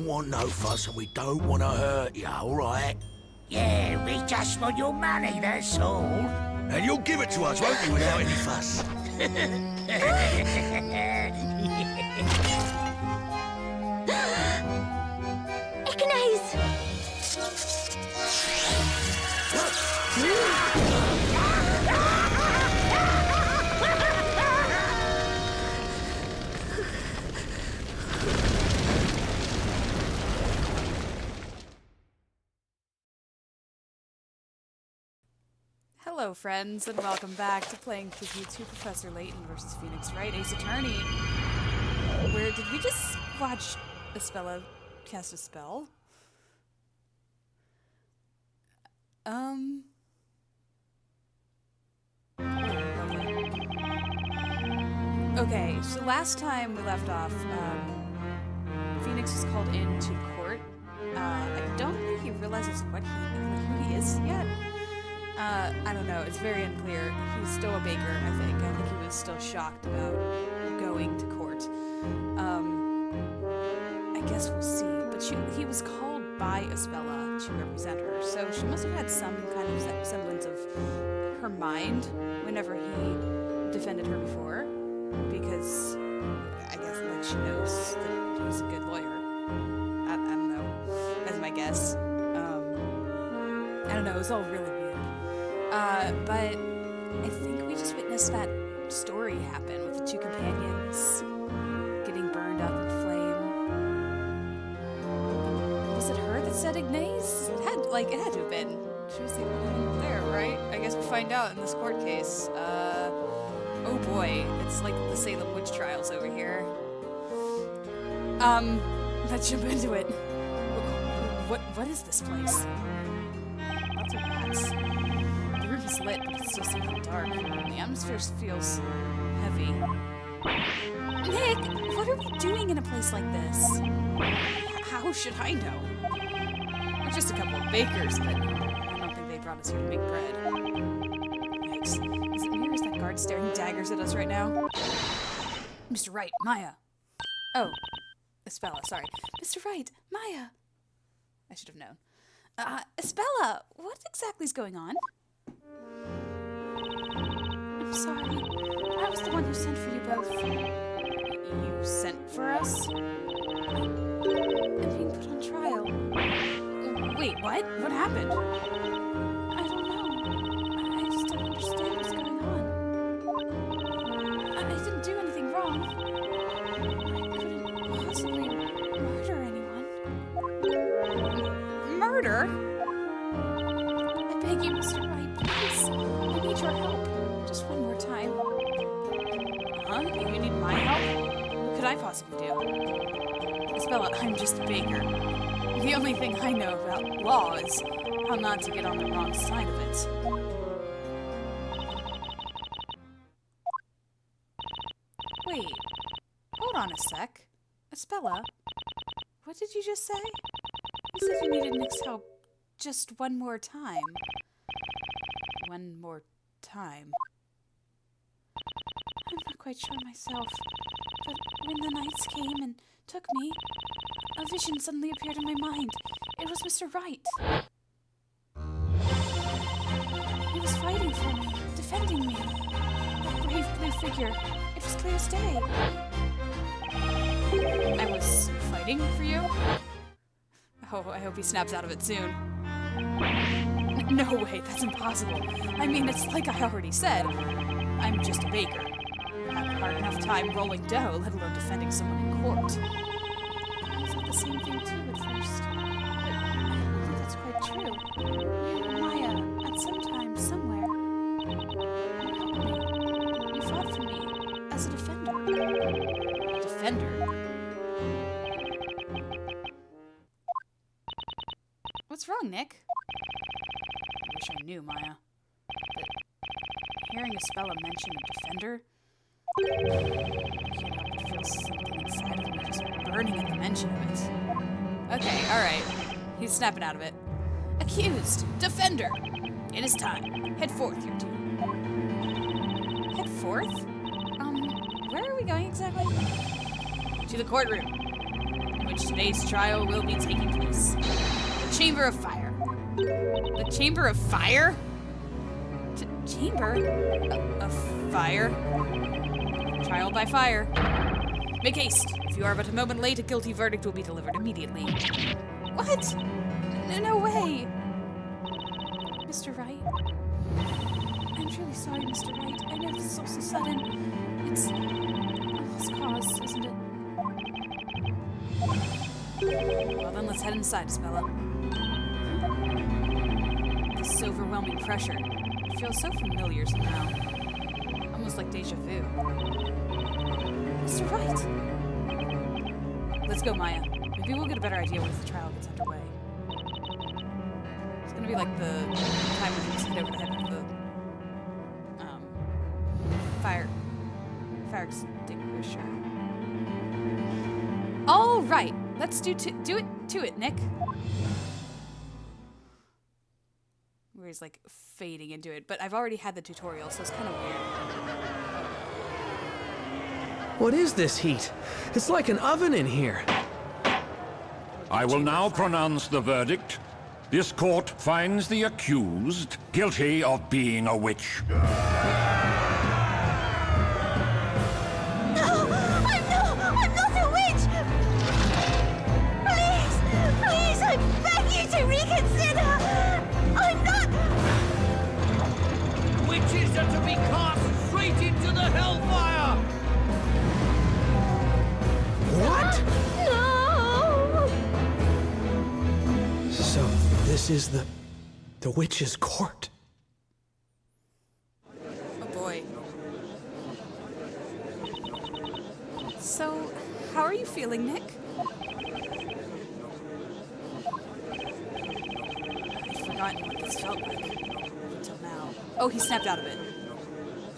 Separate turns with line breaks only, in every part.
don't want no fuss and we don't want to hurt you, all right?
Yeah, we just want your money, that's all.
And you'll give it to us, won't you, without any fuss?
Hello, friends, and welcome back to playing Kiki 2 Professor Layton versus Phoenix Wright, Ace Attorney. Where did we just watch Espella cast a spell? Okay, so last time we left off, Phoenix was called into court. I don't think he realizes who he is yet. I don't know, it's very unclear. He's still a baker, I think. I think he was still shocked about going to court. I guess we'll see. But he was called by Espella to represent her, so she must have had some kind of semblance of her mind whenever he defended her before, because I guess like she knows that he's a good lawyer. I don't know. That's my guess. I don't know, it was all really weird. But I think we just witnessed that story happen with the two companions getting burned up in flame. Was it her that said Ignace? It had to have been. She was the only one there, right? I guess we'll find out in this court case. Oh boy, it's like the Salem witch trials over here. Let's jump into it. What is this place? Lots of rats. The room is lit, but it still seems dark. The atmosphere feels heavy. Nick, what are we doing in a place like this? How should I know? We're just a couple of bakers, but I don't think they brought us here to make bread. Yikes. Is it me or is that guard staring daggers at us right now? Mr. Wright, Maya. Oh, Espella, sorry. Mr. Wright, Maya. I should have known. Espella, what exactly is going on? I'm sorry. I was the one who sent for you both. You sent for us? I'm being put on trial. Wait, what? What happened? I don't know. I just don't understand what's going on. I didn't do anything wrong. I couldn't possibly murder anyone. Murder? I beg you, Mr. Wright, please. I need your help. Just one more time. Huh? You need my help? What could I possibly do? Espella, I'm just a baker. The only thing I know about law is how not to get on the wrong side of it. Wait. Hold on a sec. Espella, what did you just say? You said you needed Nick's help just one more time. One more time. I'm not quite sure myself, but when the knights came and took me, a vision suddenly appeared in my mind. It was Mr. Wright. He was fighting for me, defending me. That brave blue figure. It was clear as day. I was fighting for you? Oh, I hope he snaps out of it soon. No way, that's impossible. I mean, it's like I already said. I'm just a baker. I have a hard enough time rolling dough, let alone defending someone in court. I thought the same thing too at first. But I don't think that's quite true. Maya, at some time, somewhere, you helped me. You fought for me as a defender. A defender? What's wrong, Nick? I wish I knew, Maya. But hearing Espella mention a defender, I can't help but feel something inside of me just burning at the mention of it. Okay, alright. He's snapping out of it. Accused! Defender! It is time. Head forth, you two. Head forth? Where are we going exactly? To the courtroom. which today's trial will be taking place. The Chamber of Fire. The Chamber of Fire? Chamber of Fire? Trial by fire. Make haste. If you are but a moment late, a guilty verdict will be delivered immediately. What? No way. Mr. Wright? I'm really sorry, Mr. Wright. I know this is all so sudden. It's a lost cause, isn't it? Well then, let's head inside, Espella. This overwhelming pressure. It feels so familiar somehow. Almost like deja vu. Mr. Wright! Let's go, Maya. Maybe we'll get a better idea once the trial gets underway. It's gonna be like the time when he was hit over the head with the fire extinguisher. All right, let's do it, Nick. Where he's like fading into it, but I've already had the tutorial, so it's kind of weird.
What is this heat? It's like an oven in here.
I will now pronounce the verdict. This court finds the accused guilty of being a witch.
No, I'm not a witch! Please, I beg you to reconsider! I'm not...
Witches are to be cast straight into the hellfire!
What?
No!
So, this is the witch's court.
Oh boy. So, how are you feeling, Nick? I've forgotten what this felt like up until now. Oh, he snapped out of it.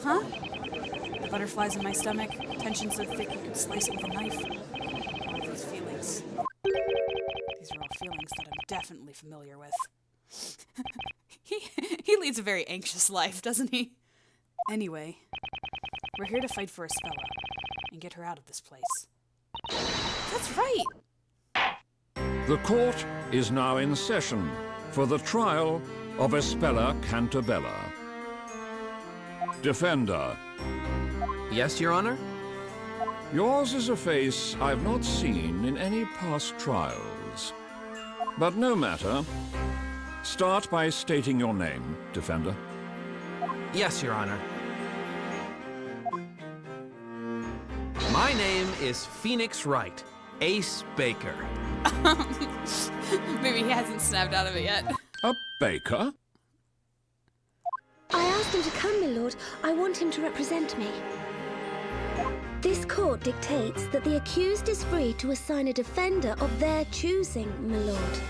Huh? The butterflies in my stomach, tension so thick you could slice it with a knife. All of these feelings. These are all feelings that I'm definitely familiar with. He leads a very anxious life, doesn't he? Anyway, we're here to fight for Espella and get her out of this place. That's right!
The court is now in session for the trial of Espella Cantabella. Defender,
Yes, Your Honor?
yours is a face I've not seen in any past trials. But no matter. Start by stating your name, Defender.
Yes, Your Honor. My name is Phoenix Wright, Ace Baker.
Maybe he hasn't snapped out of it yet.
A baker?
I asked him to come, my lord. I want him to represent me. This court dictates that the accused is free to assign a defender of their choosing, my lord.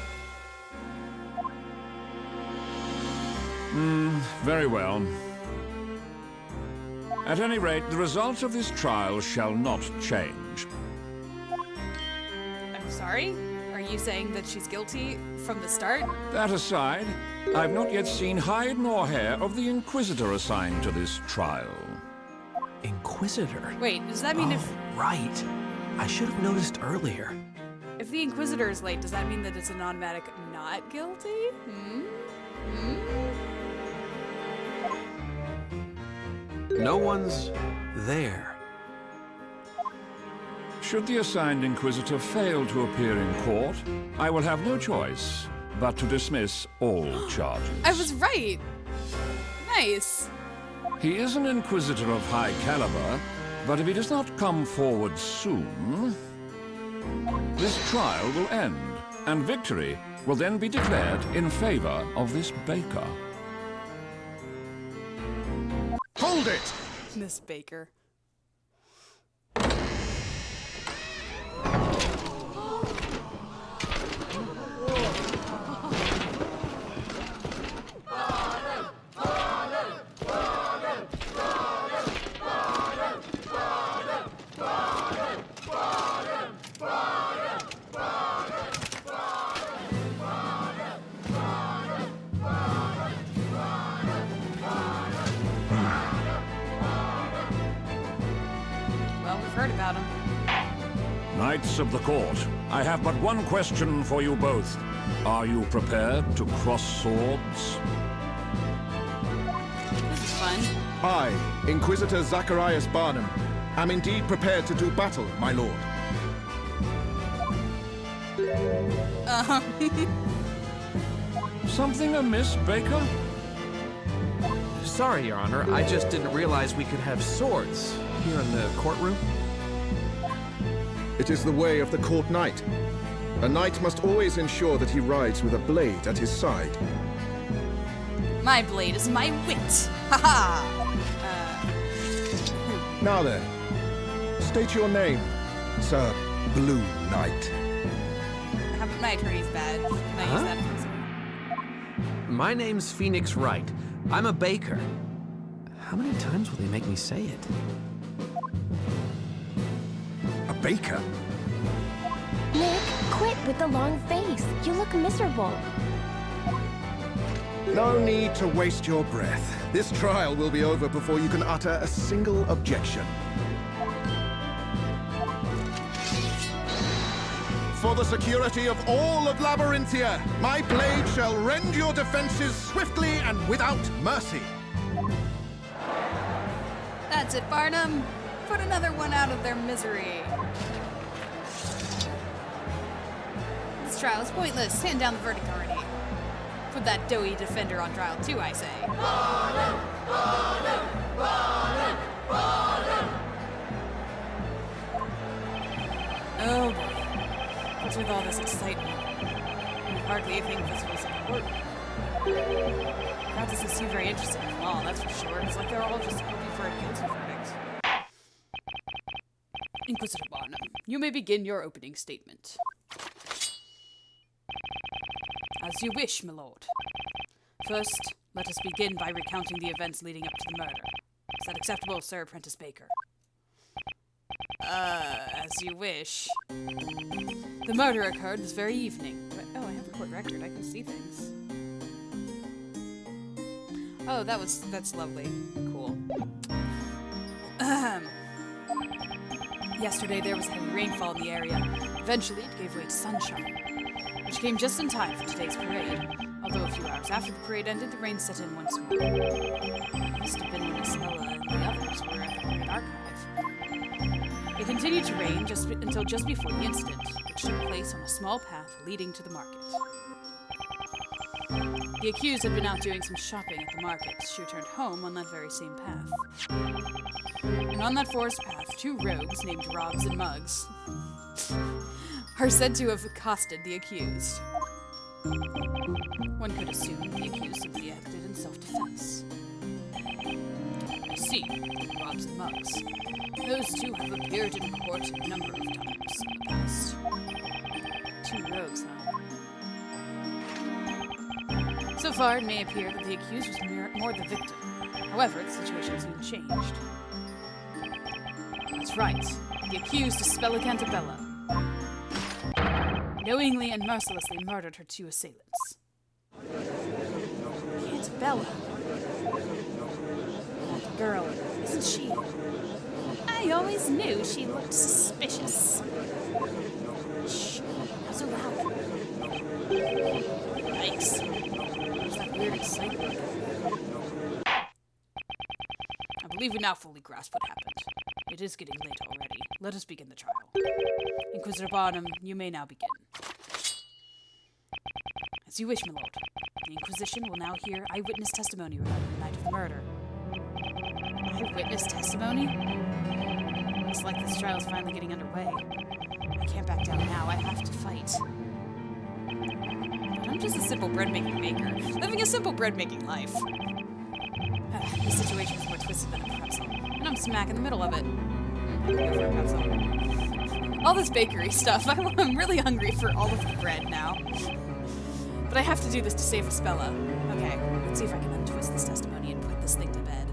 Very well. At any rate, the result of this trial shall not change.
I'm sorry? Are you saying that she's guilty from the start?
That aside, I've not yet seen hide nor hair of the Inquisitor assigned to this trial.
Inquisitor?
Wait, does that mean
Right. I should have noticed earlier.
if the Inquisitor is late, does that mean that it's an automatic not guilty?
No one's there.
Should the assigned Inquisitor fail to appear in court, I will have no choice but to dismiss all charges.
I was right! Nice!
He is an Inquisitor of high caliber, but if he does not come forward soon, this trial will end, and victory will then be declared in favor of this baker.
Hold it!
Miss Baker. Well, we've heard about him.
Knights of the Court, I have but one question for you both. Are you prepared to cross swords?
This is fun.
I, Inquisitor Zacharias Barnum, am indeed prepared to do battle, my lord.
Something amiss, Baker?
Sorry, Your Honor. I just didn't realize we could have swords here in the courtroom.
It is the way of the court knight. A knight must always ensure that he rides with a blade at his side.
My blade is my wit. Haha.
Now then, state your name, Sir Blue Knight.
How about my attorney's badge? Can I use that as
My name's Phoenix Wright. I'm a baker. How many times will they make me say it?
A baker?
Nick, quit with the long face. You look miserable.
No need to waste your breath. This trial will be over before you can utter a single objection. For the security of all of Labyrinthia, my blade shall rend your defenses swiftly and without mercy.
That's it, Barnum. Put another one out of their misery. This trial is pointless. Hand down the verdict already. Put that doughy defender on trial too, I say. Oh boy. What's with all this excitement? I hardly think this was important. That doesn't seem very interesting at all, that's for sure. It's like they're all just hoping for a guilty verdict. Inquisitor Barnum, you may begin your opening statement. As you wish, my lord. First, let us begin by recounting the events leading up to the murder. Is that acceptable, Sir Apprentice Baker? As you wish. The murder occurred this very evening. Oh, I have a court record. I can see things. Oh, that's lovely. Cool. Yesterday there was heavy rainfall in the area. Eventually it gave way to sunshine, which came just in time for today's parade. Although a few hours after the parade ended, the rain set in once more. It must have been when Espella and the others were at the parade archive. It continued to rain until just before the incident, which took place on a small path leading to the market. The accused had been out doing some shopping at the market. She returned home on that very same path. And on that forest path, two rogues named Robs and Muggs are said to have accosted the accused. One could assume the accused simply acted in self-defense. I see, Robs and Muggs. Those two have appeared in court a number of times in the past. Two rogues, huh? So far, it may appear that the accused was more the victim. However, the situation soon changed. That's right. The accused is Espella Cantabella. Knowingly and mercilessly murdered her two assailants. Cantabella. That girl, isn't she? I always knew she looked suspicious. Shh, not so loud. Yikes. There's that weird excitement. I believe we now fully grasp what happened. It is getting late already. Let us begin the trial. Inquisitor Barnum, you may now begin. As you wish, my lord. The Inquisition will now hear eyewitness testimony regarding the night of the murder. Eyewitness testimony? Looks like this trial is finally getting underway. I can't back down now. I have to fight. But I'm just a simple bread-making baker, living a simple bread-making life. This situation is more twisted than a pretzel, and I'm smack in the middle of it. Go for a pretzel. All this bakery stuff. I'm really hungry for all of the bread now. But I have to do this to save Espella. Okay, let's see if I can untwist this testimony and put this thing to bed.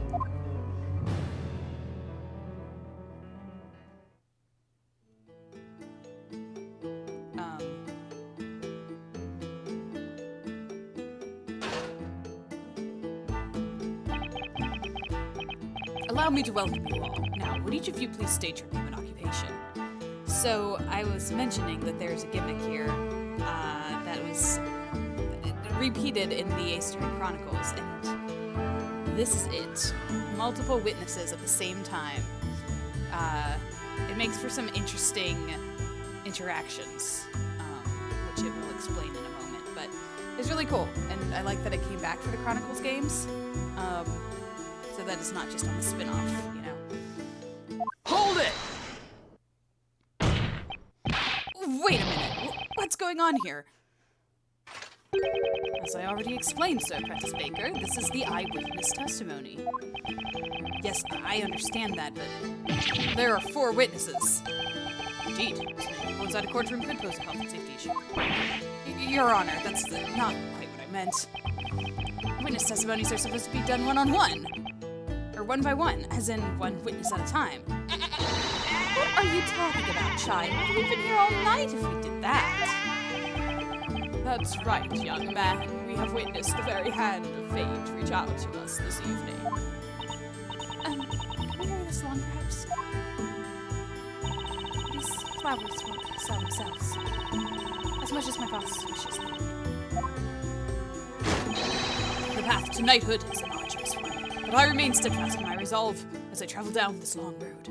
Allow me to welcome you all. Now, would each of you please state your name and occupation? So I was mentioning that there's a gimmick here that was repeated in the Eastern Chronicles, and this is it. Multiple witnesses at the same time. It makes for some interesting interactions, which it will explain in a moment, but it's really cool, and I like that it came back for the Chronicles games, so that it's not just on the spin-off, you know.
Hold it!
Wait a minute, what's going on here? As I already explained, Sir Apprentice Baker, this is the eyewitness testimony. Yes, I understand that, but there are 4 witnesses. Indeed, people inside a courtroom could pose a health and safety issue. Your Honor, that's not quite what I meant. Witness testimonies are supposed to be done one-on-one. Or one by one, as in one witness at a time. What are you talking about, child? We've been here all night if we did that. That's right, young man. We have witnessed the very hand of fate reach out to us this evening. Can we hurry this along, perhaps? These flowers won't sell themselves. As much as my boss wishes them. The path to knighthood is an arduous one, but I remain steadfast in my resolve as I travel down this long road.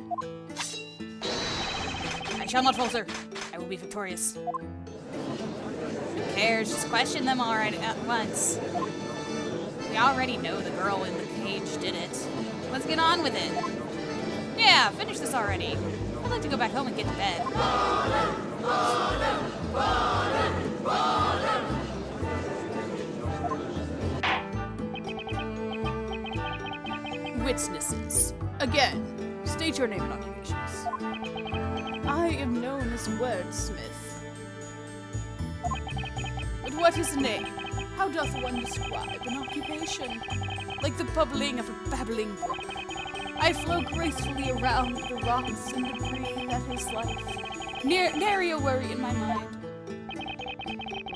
I shall not falter. I will be victorious. Who cares? Just question them all right at once. We already know the girl in the cage did it. Let's get on with it. Yeah, finish this already. I'd like to go back home and get to bed. Witnesses. Again, state your name and occupations. I am known as Wordsmith. But what is a name? How doth one describe an occupation? Like the bubbling of a babbling brook. I flow gracefully around the rocks and debris that is life. Nary a worry in my mind.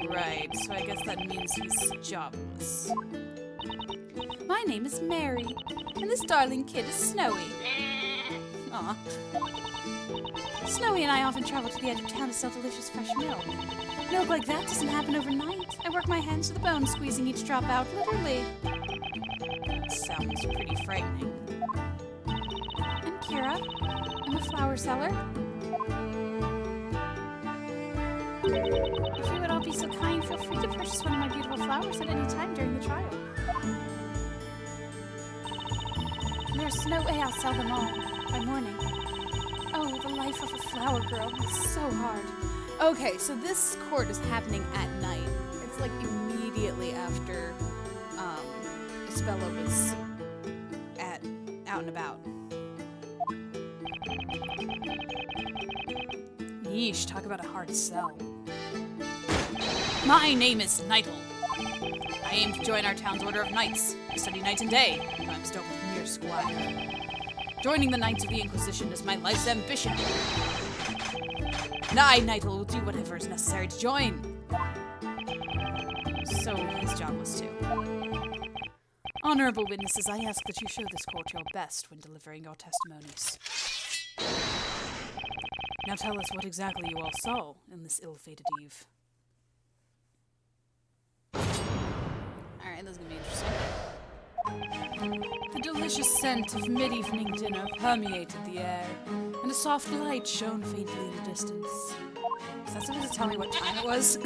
Right, so I guess that means he's jobless. My name is Mary, and this darling kid is Snowy. Aw. Snowy and I often travel to the edge of town to sell delicious fresh milk. Milk like that doesn't happen overnight. I work my hands to the bone, squeezing each drop out, literally. That sounds pretty frightening. I'm Kira. I'm a flower seller. If you would all be so kind, feel free to purchase one of my beautiful flowers at any time during the trial. There's no way I'll sell them all by morning. Oh, the life of a flower girl is so hard. Okay, so this court is happening at night. It's like immediately after Espella was out and about. Yeesh, talk about a hard sell. My name is Nightle. I aim to join our town's order of knights. I study night and day, but I'm still a mere squire. Joining the Knights of the Inquisition is my life's ambition. And I, Nightle, will do whatever is necessary to join. So he's jobless too. Honorable witnesses, I ask that you show this court your best when delivering your testimonies. Now tell us what exactly you all saw in this ill-fated eve. Alright, this is gonna be interesting. The delicious scent of mid-evening dinner permeated the air, and a soft light shone faintly in the distance. Is that supposed to tell me what time it was?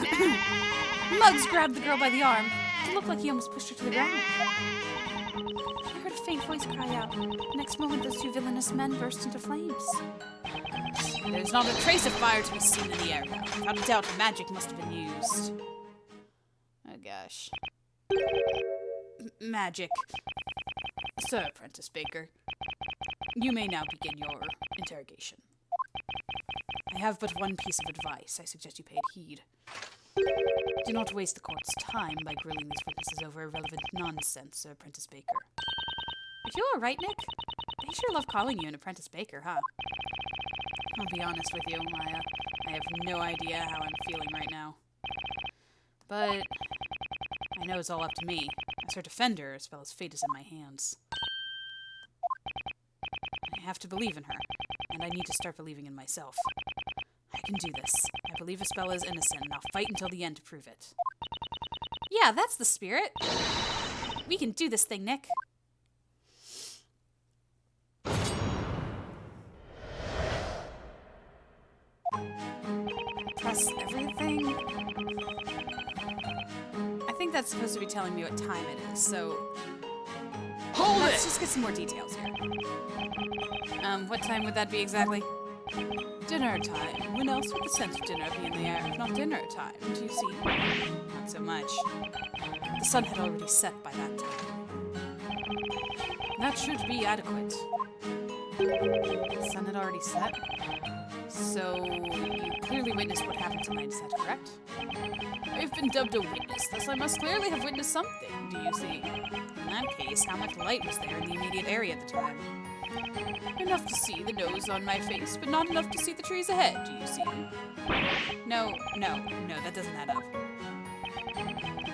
Muggs grabbed the girl by the arm. It looked like he almost pushed her to the ground. I heard a faint voice cry out. The next moment, those 2 villainous men burst into flames. There's not a trace of fire to be seen in the area. Without a doubt, magic must have been used. Oh gosh. Magic. Sir Apprentice Baker, you may now begin your interrogation. I have but one piece of advice. I suggest you pay it heed. Do not waste the court's time by grilling these witnesses over irrelevant nonsense, Sir Apprentice Baker. Are you alright, Nick? They sure love calling you an Apprentice Baker, huh? I'll be honest with you, Maya. I have no idea how I'm feeling right now. But I know it's all up to me. As her defender, Espella's fate is in my hands. I have to believe in her, and I need to start believing in myself. can do this. I believe Espella is innocent, and I'll fight until the end to prove it. Yeah, that's the spirit. We can do this thing, Nick. Press everything. I think that's supposed to be telling me what time it is, so... Let's just get some more details here. What time would that be exactly? Dinner time. When else would the scent of dinner be in the air if not dinner time? Do you see? Not so much. The sun had already set by that time. That should be adequate. The sun had already set? So, you clearly witnessed what happened tonight, is that correct? I've been dubbed a witness, thus I must clearly have witnessed something, do you see? In that case, how much light was there in the immediate area at the time? Enough to see the nose on my face, but not enough to see the trees ahead, do you see? No, that doesn't add up.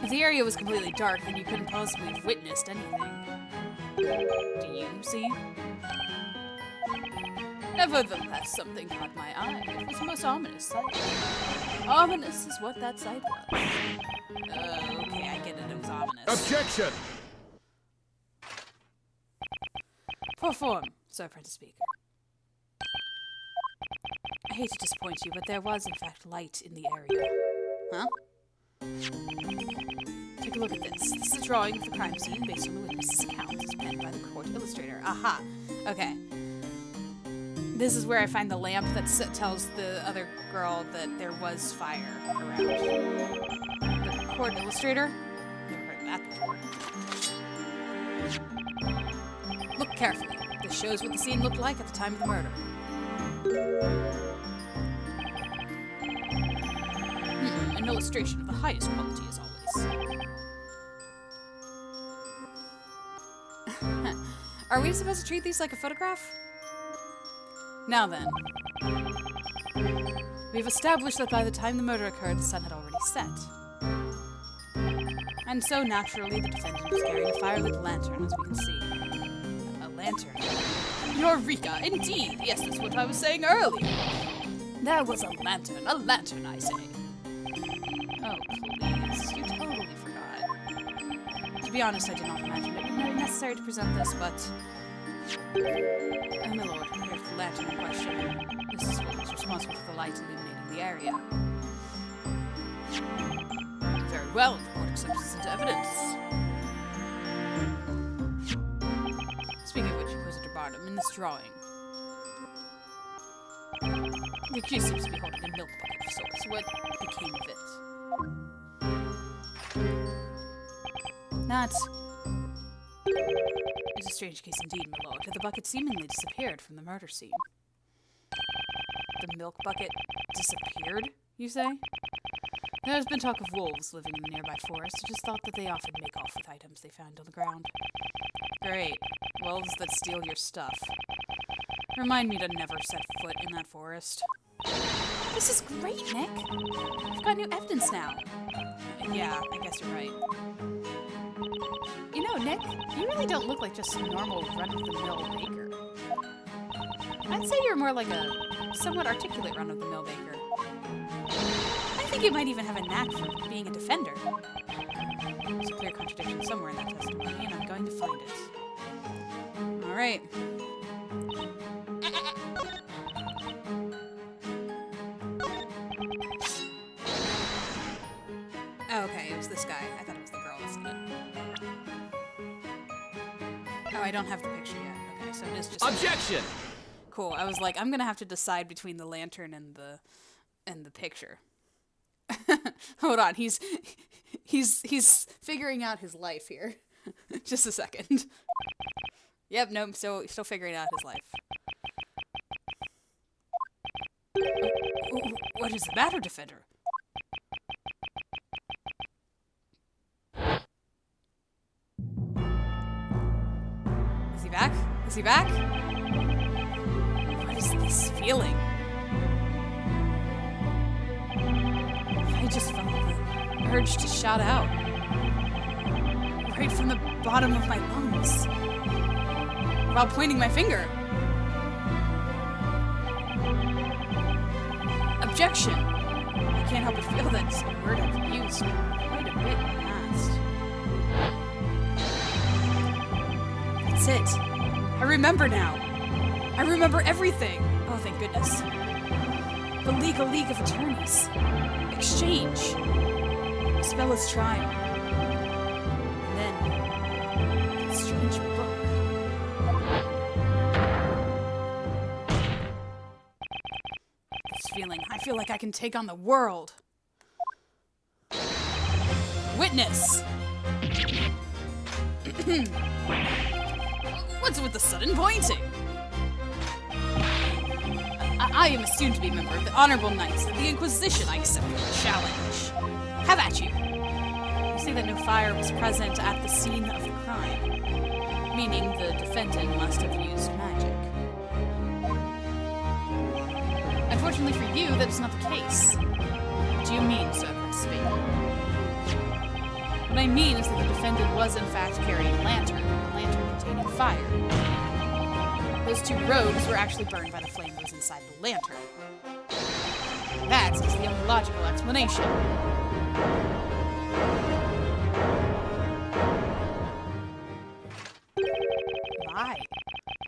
If the area was completely dark, then you couldn't possibly have witnessed anything. Do you see? Nevertheless, something caught my eye. It was a most ominous sight. Ominous is what that sight was. Okay, I get it. It was ominous.
Objection!
Perform, Sir Apprentice Speaker. I hate to disappoint you, but there was, in fact, light in the area. Huh? Take a look at this. This is a drawing of the crime scene based on the witness's account as penned by the court illustrator. Aha! Okay. This is where I find the lamp that tells the other girl that there was fire around. The court illustrator? Never heard of that before. Look carefully. This shows what the scene looked like at the time of the murder. An illustration of the highest quality as always. Are we supposed to treat these like a photograph? Now then, we've established that by the time the murder occurred, the sun had already set. And so, naturally, the defendant was carrying a firelit lantern, as we can see. A lantern. Eureka! Indeed! Yes, that's what I was saying earlier. There was a lantern, I say. Oh, please. You totally forgot. To be honest, I did not imagine it would be necessary to present this, but... my lord, here's the lantern in question. This is what was responsible for the light illuminating the area. Very well, the court accepts this into evidence. Speaking of which, Inquisitor Barnum, in this drawing, the accused seems to be holding a milk bucket of sorts. What became of it? That is a strange case indeed, my lord. The bucket seemingly disappeared from the murder scene. The milk bucket disappeared, you say? There has been talk of wolves living in the nearby forest. I just thought that they often make off with items they found on the ground. Great. Wolves that steal your stuff. Remind me to never set foot in that forest. This is great, Nick. We've got new evidence now. Yeah, I guess you're right. You know, Nick, you really don't look like just a normal run-of-the-mill baker. I'd say you're more like a somewhat articulate run-of-the-mill baker. I think you might even have a knack for being a defender. There's a clear contradiction somewhere in that testimony, and I'm going to find it. All right. Oh, okay, it was this guy. I thought it was the girl, isn't it? Oh, I don't have the picture yet. Okay, so it is just...
Objection!
Cool. I was like, I'm gonna have to decide between the lantern and the picture. Hold on, he's figuring out his life here. Just a second. Yep, no, still figuring out his life. What is the matter, Defender? Is he back? Is he back? What is this feeling? I just felt the urge to shout out. Right from the bottom of my lungs. While pointing my finger. Objection! I can't help but feel that it's a word I've used quite a bit in the past. That's it. I remember now. I remember everything. Oh, thank goodness. The League of Attorneys. Exchange. Espella's trial. And then, that strange book. This feeling. I feel like I can take on the world. Witness! What's with the sudden pointing? I am a soon-to-be member of the Honorable Knights of the Inquisition. I accept your challenge. Have at you. You say that no fire was present at the scene of the crime, meaning the defendant must have used magic. Unfortunately for you, that is not the case. What do you mean, Sir Espella? What I mean is that the defendant was in fact carrying a lantern containing fire. Those two robes were actually burned by the flame that was inside the lantern. That is the only logical explanation. My,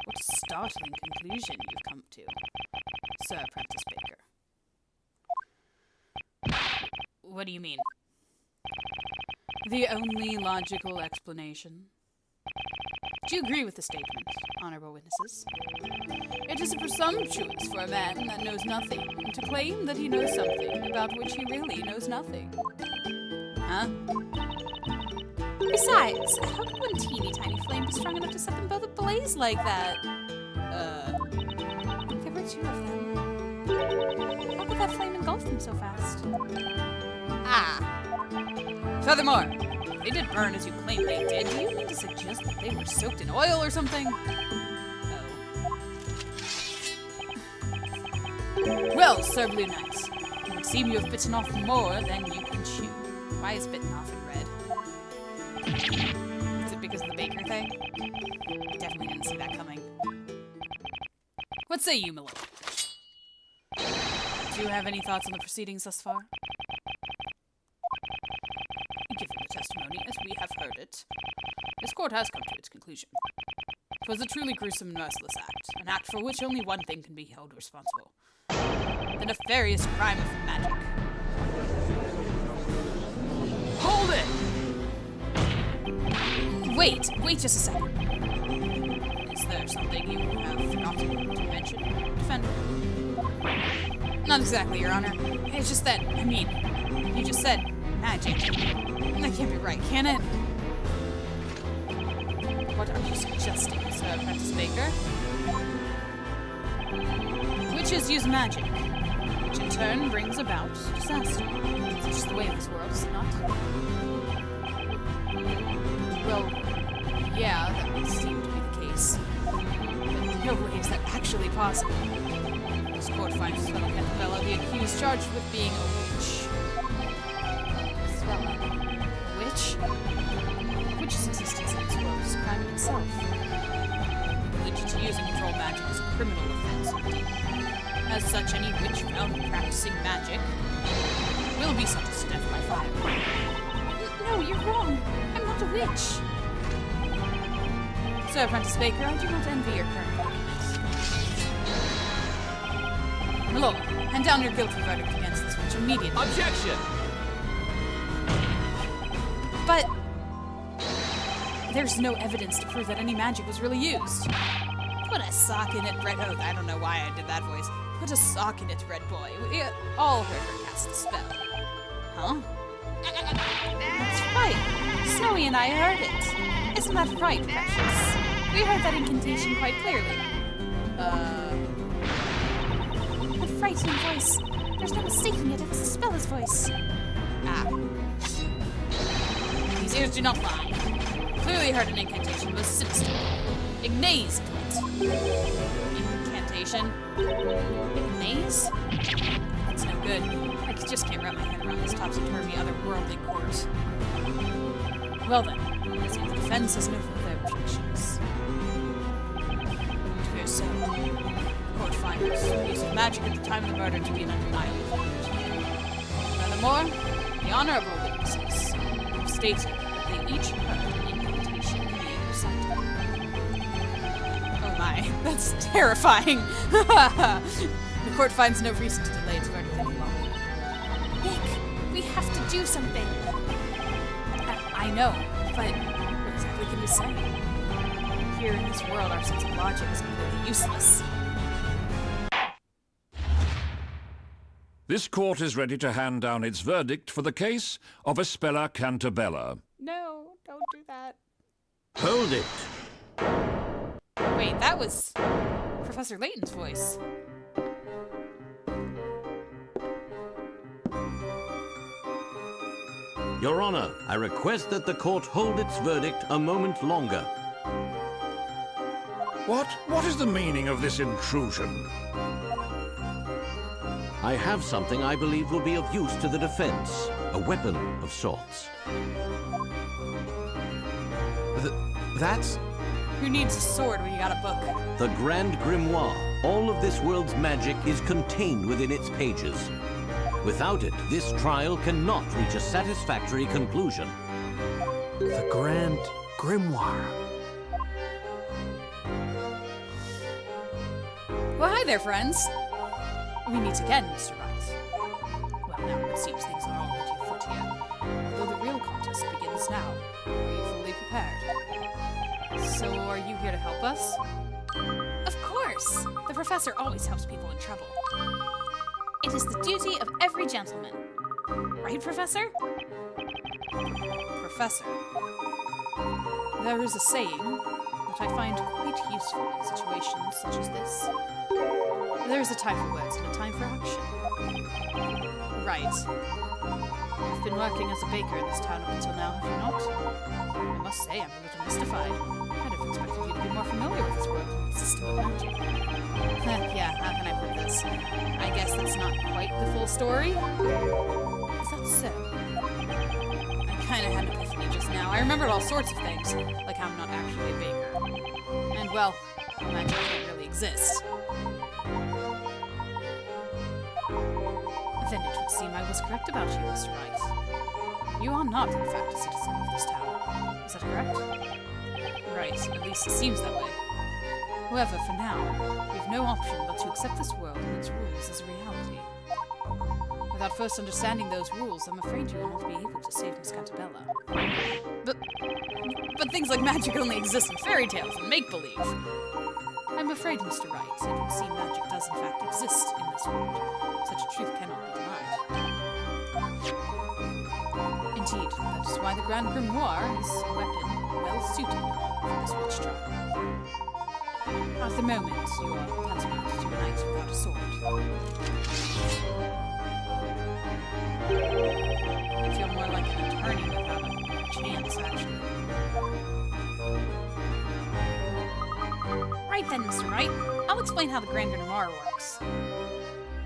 what a startling conclusion you've come to, Sir Apprentice Baker. What do you mean? The only logical explanation. Do you agree with the statement, honorable witnesses? It is presumptuous for a man that knows nothing to claim that he knows something about which he really knows nothing. Huh? Besides, how could one teeny tiny flame be strong enough to set them both ablaze like that? There were two of them. How could that flame engulf them so fast? Ah. Furthermore, they did burn as you claim they did. Do you mean to suggest that they were soaked in oil or something? Oh. Well, Sir Blue Knight, it would seem you have bitten off more than you can chew. Why is bitten off in red? Is it because of the baker thing? I definitely didn't see that coming. What say you, my lord? Do you have any thoughts on the proceedings thus far? Given the testimony as we have heard it, this court has come to its conclusion. It was a truly gruesome and merciless act, an act for which only one thing can be held responsible. The nefarious crime of magic.
Hold it!
Wait just a second. Is there something you have forgotten to mention, Defender? Not exactly, Your Honor. It's just that, you just said magic. That can't be right, can it? What are you suggesting, Sir Apprentice Baker? Witches use magic, which in turn brings about disaster. It's just the way of this world, is it not? Well, yeah, that would seem to be the case. But in no way is that actually possible. This court finds Espella the accused charged with being a witch. Espella. Witch? A witch's existence in this world is a crime in itself. The ability to use and control magic is a criminal offense indeed. As such, any witch found practicing magic will be sentenced to death by fire. No, you're wrong. I'm not a witch. Sir Apprentice Baker, I do not envy your current arguments. My lord, hand down your guilty verdict against this witch immediately.
Objection!
But there's no evidence to prove that any magic was really used. Put a sock in it, Red. Oh, I don't know why I did that voice. Put a sock in it, Red Boy. We all heard her cast a spell. Huh? That's right. Snowy and I heard it. Isn't that right, Precious? We heard that incantation quite clearly. That frightening voice. There's no mistaking it. It was Espella's voice. Ah. These ears do not lie. Clearly heard an incantation was sinister. Ignaze it. Incantation? Ignaze? That's no good. I just can't wrap my head around this topsy-turvy otherworldly court. Well then, I see the defense has no further objections. To so, court finds use of magic at the time of the murder to be an undeniable fact. Furthermore, the honorable witnesses have stated that they each heard an incantation being recited. Oh my, that's terrifying! The court finds no reason to delay its verdict any longer. Nick, we have to do something! I know, but what exactly can we say? Here in this world, our sense of logic is completely useless.
This court is ready to hand down its verdict for the case of Espella Cantabella.
No, don't do that.
Hold it.
Wait, that was Professor Layton's voice.
Your Honor, I request that the court hold its verdict a moment longer.
What is the meaning of this intrusion?
I have something I believe will be of use to the defense. A weapon of sorts.
That's...
Who needs a sword when you got a book?
The Grand Grimoire. All of this world's magic is contained within its pages. Without it, this trial cannot reach a satisfactory conclusion.
the Grand Grimoire.
Well, hi there, friends. We meet again, Mr. Wright. Well, now it seems things are already afoot here. Although the real contest begins now. Are you fully prepared? So, are you here to help us? Of course! The professor always helps people in trouble. It is the duty of every gentleman. Right, Professor? Professor. There is a saying that I find quite useful in situations such as this. There is a time for words and a time for action. Right. You've been working as a baker in this town up until now, have you not? I must say, I'm a little mystified. I'd have expected you to be more familiar with this world and system of magic. Yeah, how can I put this? I guess that's not quite the full story. Is that so? I kinda had an epiphany just now. I remembered all sorts of things, like how I'm not actually a baker. And, well, magic can't really exist. Then it would seem I was correct about you, Mr. Wright. You are not, in fact, a citizen of this town. Is that correct? Right, at least it seems that way. However, for now, we have no option but to accept this world and its rules as a reality. Without first understanding those rules, I'm afraid you will not be able to save Miss Cantabella. But things like magic only exist in fairy tales and make-believe. I'm afraid, Mr. Wright, it would seem magic does in fact exist in this world. Such a truth cannot be denied. Indeed, that is why the Grand Grimoire is a weapon well-suited for this witch trial. At the moment, you are tantamount to a knight without a sword. I feel more like an attorney without a chance, actually. Right then, Mr. Wright. I'll explain how the Grand Grimoire works.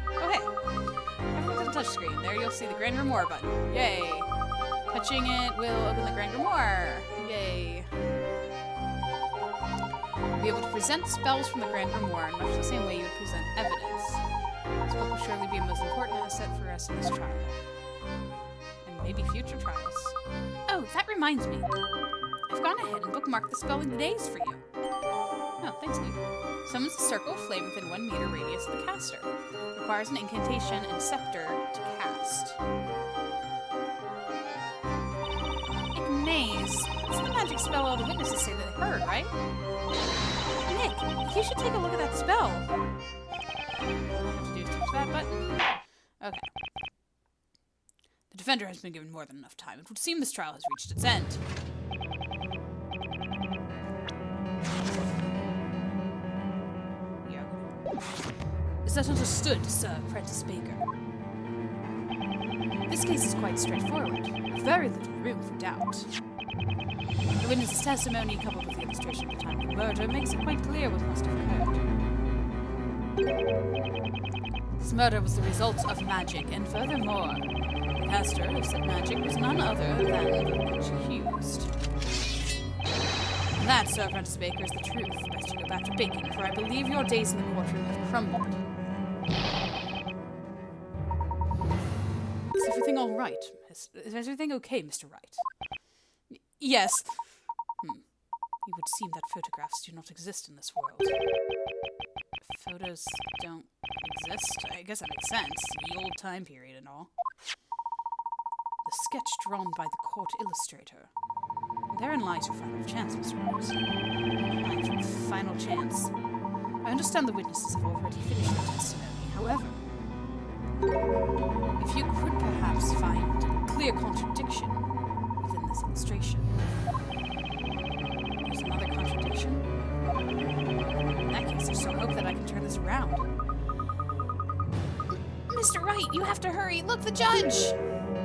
Okay. Have a look at the touchscreen. There you'll see the Grand Grimoire button. Yay! Touching it will open the Grand Grimoire. Yay! You'll be able to present spells from the Grand Grimoire in much the same way you would present evidence. This book will surely be a most important asset for us in this trial. And maybe future trials. Oh, that reminds me. I've gone ahead and bookmarked the spelling days for you. Oh, thanks, Luke. Summons a circle of flame within 1 meter radius of the caster. Requires an incantation and scepter to cast. Ignaze. That's the magic spell all the witnesses say that they heard, right? Nick, you should take a look at that spell. All I have to do is touch that button. Okay. The defender has been given more than enough time. It would seem this trial has reached its end. Is that understood, Sir Prentice Baker? This case is quite straightforward, with very little room for doubt. The witness's testimony, coupled with the illustration of the time of the murder, makes it quite clear what must have occurred. This murder was the result of magic, and furthermore, the caster who said magic was none other than the accused. And that, Sir Prentice Baker, is the truth. Best you go back to baking, for I believe your days in the courtroom have crumbled. Is everything all right? Is everything okay, Mr. Wright? Yes. It would seem that photographs do not exist in this world. Photos don't exist? I guess that makes sense. The old time period and all. The sketch drawn by the court illustrator. Therein lies your final chance, Mr. Wright. My final chance. I understand the witnesses have already finished their testimony. However, if you could perhaps find a clear contradiction within this illustration. There's another contradiction? In that case, there's some hope that I can turn this around. Mr. Wright, you have to hurry! Look, the judge!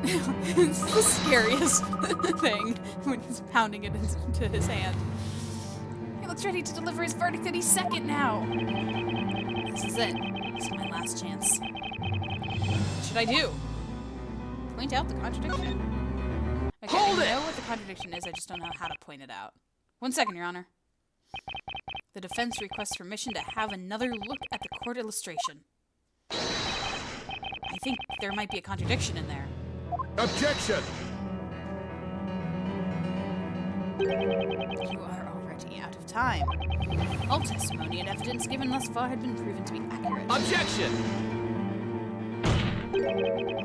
It's the scariest thing when he's pounding it into his hand. He looks ready to deliver his verdict any second now. This is it. This is my last chance. What should I do? Point out the contradiction. Okay, I know what the contradiction is, I just don't know how to point it out. 1 second, Your Honor. The defense requests permission to have another look at the court illustration. I think there might be a contradiction in there.
Objection!
You are already out of time. All testimony and evidence given thus far had been proven to be accurate.
Objection!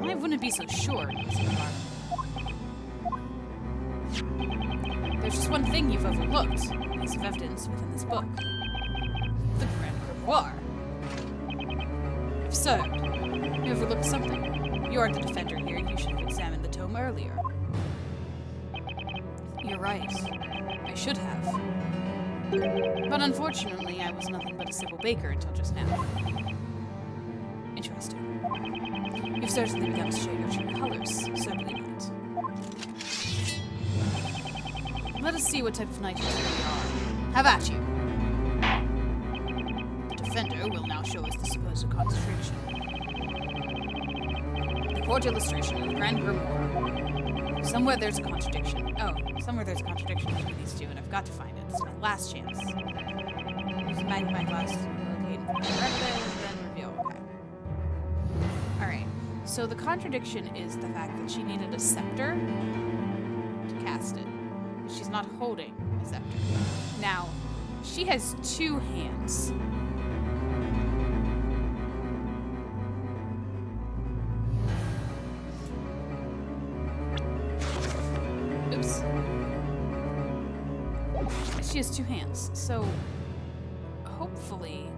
I wouldn't be so sure, Mr. Department. There's just one thing you've overlooked, a piece of evidence within this book. The Grand Grimoire. Absurd. You overlooked something. You are the defender here, you should have examined the tome earlier. You're right. I should have. But unfortunately, I was nothing but a civil baker until just now. Interesting. You've certainly begun to show your true colors, so be it. Let us see what type of knight you really are. Have at you! The defender will now show us the supposed contradiction. The court illustration of the Grand Grimoire. Somewhere there's a contradiction. Oh, somewhere there's a contradiction between these two, and I've got to find it. It's my last chance. Use the magnifying glass to locate and then reveal. Okay. Alright. So the contradiction is the fact that she needed a scepter to cast it. But she's not holding a scepter. Now, she has 2 hands. Oops. She has 2 hands, so hopefully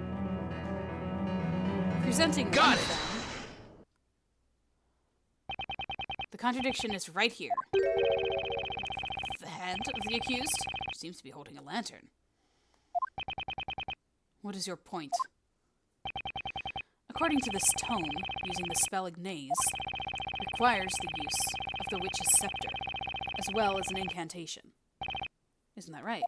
presenting one of them. The contradiction is right here. The hand of the accused seems to be holding a lantern. What is your point? According to this tome, using the spell Ignaze requires the use of the witch's scepter, as well as an incantation. Isn't that right?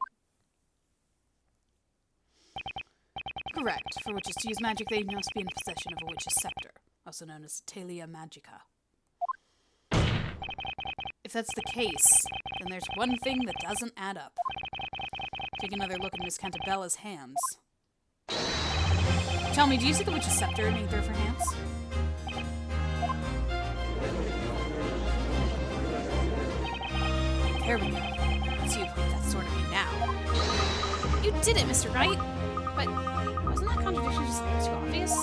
Correct. For witches to use magic, they must be in possession of a witch's scepter, also known as Talia Magica. If that's the case, then there's one thing that doesn't add up. Take another look at Miss Cantabella's hands. Tell me, do you see the witch's scepter in either of her hands? There we go. Let's see what that sort of mean now. You did it, Mr. Wright! But wasn't that contradiction just too obvious?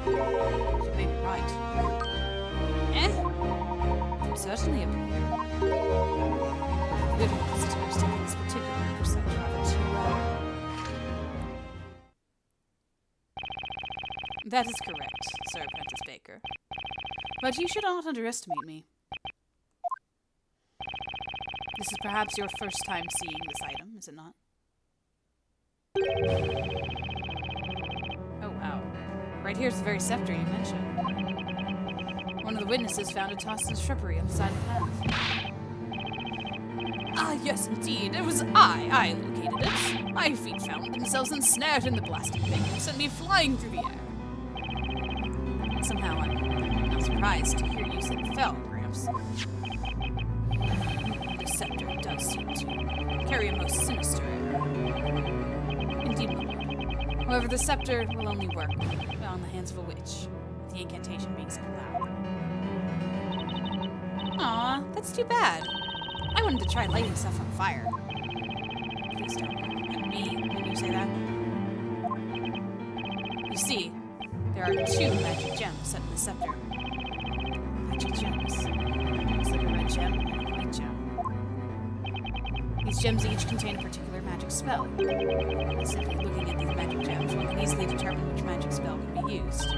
You may be right. They certainly appear. Living visitors taking this particular percent rather too well. That is correct, Sir Apprentice Baker. But you should not underestimate me. This is perhaps your first time seeing this item, is it not? Oh, wow. Right here's the very scepter you mentioned. One of the witnesses found it tossed in shrubbery on the side of the path. Ah, yes, indeed. It was I located it. My feet found themselves ensnared in the blasted thing and sent me flying through the air. Somehow I'm not surprised to hear you say it fell, Gramps. The scepter does seem to carry a most sinister air. Indeed, my lord. However, the scepter will only work on the hands of a witch, with the incantation being said aloud. Aw, that's too bad. I wanted to try lighting stuff on fire. Please don't look at me when you say that. You see, there are 2 magic gems set in the scepter. Magic gems. It's like a red gem and a white gem. These gems each contain a particular magic spell. By simply looking at these magic gems, one can easily determine which magic spell can be used.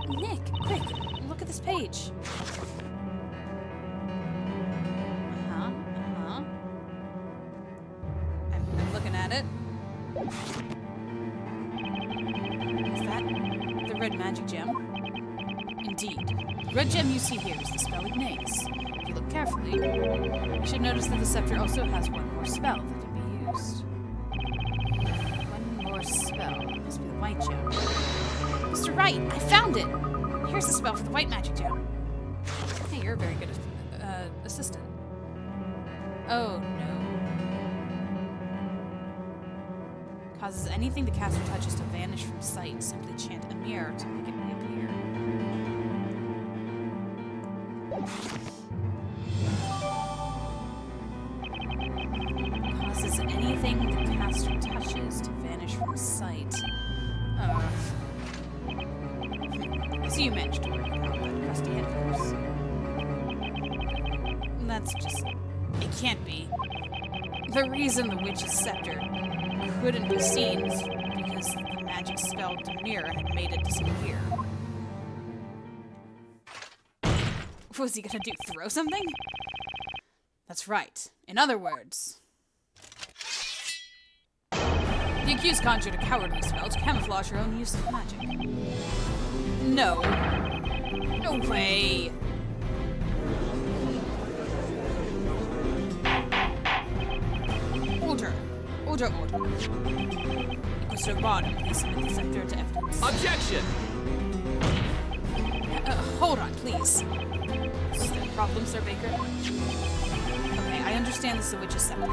Nick, quick, look at this page. I'm looking at it. Is that the red magic gem? Indeed. The red gem you see here is the spell Ignace. If you look carefully, you should notice that the scepter also has one more spell that can be used. One more spell. It must be the white gem. Mr. Wright, I found it! Here's the spell for the white magic gem. Hey, you're a very good assistant. Oh, no. Causes anything the caster touches to vanish from sight. Simply chant a mirror to make it reappear. Causes anything the caster touches to vanish from sight. I see you managed to work it out, that crusty head of yours. That's just... It can't be. The reason the witch's scepter couldn't be seen is because the magic spell Demir had made it disappear. What was he gonna do? Throw something? That's right. In other words, the accused conjured a cowardly spell to camouflage her own use of magic. No. No way. Order. Order. Inquisitor Bottom, please submit the scepter to evidence.
Objection!
Hold on, please. Is there a problem, Sir Baker? Okay, I understand this is a witch's scepter.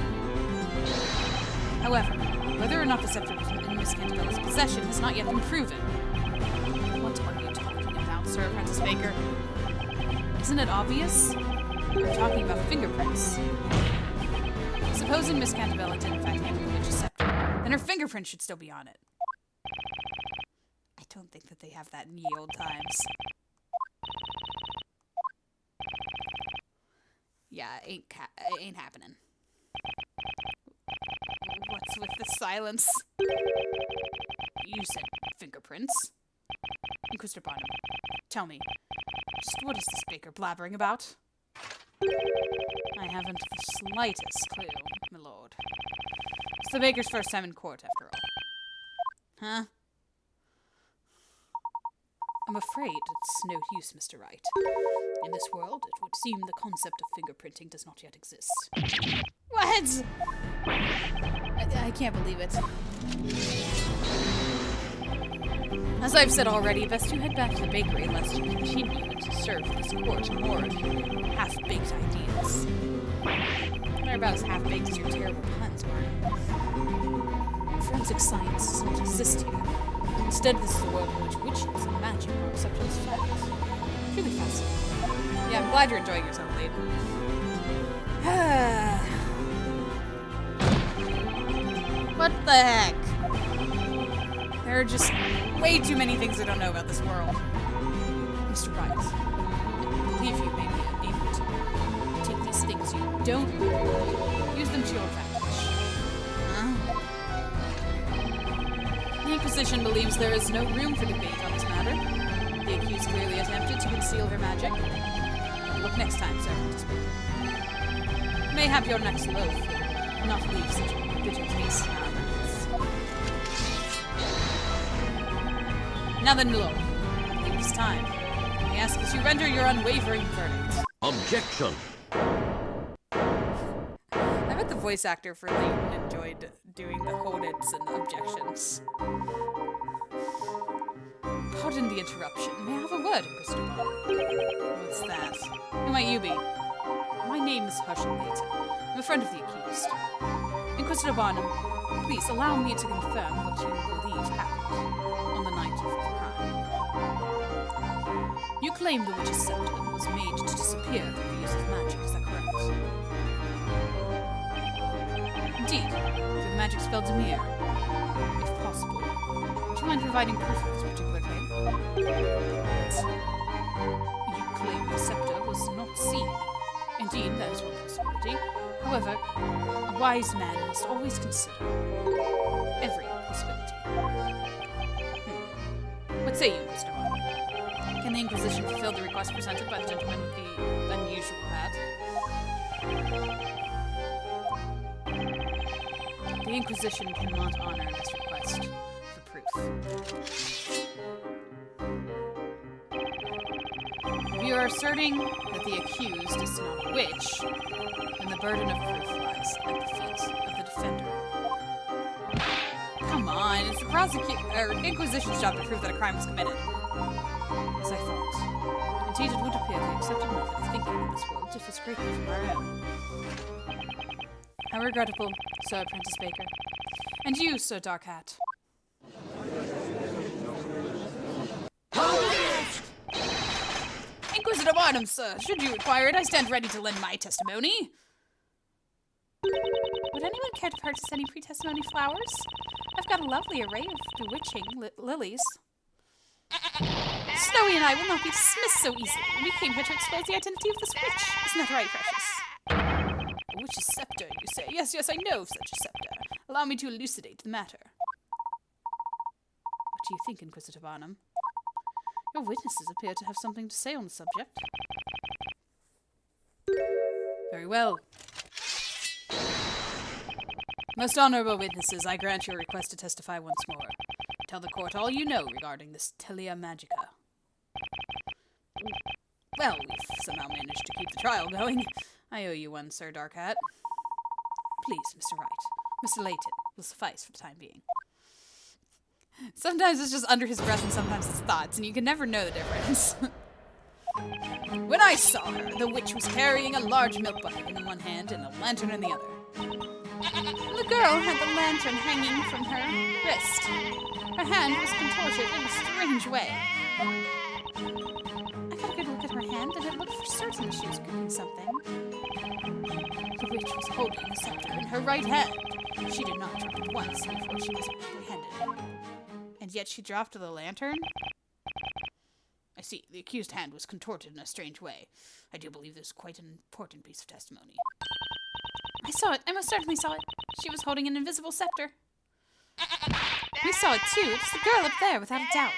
However, whether or not the scepter was in Miss Cantabella's possession has not yet been proven. What are you talking about, Sir Apprentice Baker? Isn't it obvious? We're talking about fingerprints. Supposing Miss Cantabella did in fact handle the witch's scepter, then her fingerprint should still be on it. I don't think that they have that in ye old times. Yeah, it ain't happening. What's with the silence? You said fingerprints. Inquisitor Bottom, tell me, just what is this Baker blabbering about? I haven't the slightest clue, my lord. It's the Baker's first time in court, after all. Huh? I'm afraid it's no use, Mr. Wright. In this world, it would seem the concept of fingerprinting does not yet exist. What? I can't believe it. As I've said already, best you head back to the bakery lest you continue to serve this court more of your half-baked ideas. They're about as half-baked as your terrible puns, Martin. Forensic science does not exist here. Instead, this is a world in which witches and magic are accepted as facts. Really fascinating. Yeah, I'm glad you're enjoying yourself, Layton. What the heck? There are just way too many things I don't know about this world. Mr. Wright, I believe you may be able to take these things you don't know, use them to your advantage. Huh? The Inquisition believes there is no room for debate on this matter. The accused clearly attempted to conceal her magic. Look next time, Sir Apprentice Baker. You may have your next loaf, but not leave such a bitter taste in our mouths. Now then, Lord, I think it's time. I ask that you render your unwavering verdict.
Objection!
I bet the voice actor for Layton enjoyed doing the hold it's and objections. Pardon the interruption. May I have a word, Inquisitor Bottom? What's that? Who might you be? My name is Layton. I'm a friend of the accused. Inquisitor Inquisitor Barnum, please allow me to confirm what you believe happened on the night of the crime. You claim the witch's scepter was made to disappear through the use of magic, is that correct? Indeed, through the magic spell Demir. If possible, would you mind providing proof of this particular claim? But you claim the scepter was not seen. Indeed, that is one possibility. However, a wise man must always consider every possibility. What say you, Mr. Barnum? Can the Inquisition fulfill the request presented by the gentleman with the unusual hat? The Inquisition cannot honor this request for proof. If you are asserting that the accused is not a witch, then the burden of proof lies at the feet of the defender. Come on, it's the Inquisition's job to prove that a crime was committed. As I thought. Indeed, it would appear the accepted method of thinking in this world differs greatly from our own. How regrettable, Sir Apprentice Baker. And you, Sir Dark Hat. Inquisitor Barnum, sir, should you require it, I stand ready to lend my testimony. Would anyone care to purchase any pre-testimony flowers? I've got a lovely array of bewitching lilies. Snowy and I will not be dismissed so easily. We came here to expose the identity of this witch. Isn't that right, precious? A witch's scepter, you say? Yes, I know of such a scepter. Allow me to elucidate the matter. What do you think, Inquisitor Barnum? Your witnesses appear to have something to say on the subject. Very well. Most honorable witnesses, I grant your request to testify once more. Tell the court all you know regarding this Telia Magica. Well, we've somehow managed to keep the trial going. I owe you one, Sir Dark Hat. Please, Mr. Wright. Mr. Layton will suffice for the time being. Sometimes it's just under his breath and sometimes it's thoughts, and you can never know the difference. When I saw her, the witch was carrying a large milk bucket in one hand and a lantern in the other. The girl had the lantern hanging from her wrist. Her hand was contorted in a strange way. I got a good look at her hand, and it looked for certain she was gripping something. The witch was holding a scepter in her right hand. She did not drop it once before she was apprehended. And yet she dropped the lantern? I see. The accused hand was contorted in a strange way. I do believe this is quite an important piece of testimony. I saw it. I most certainly saw it. She was holding an invisible scepter. We saw it too. It's the girl up there, without a doubt.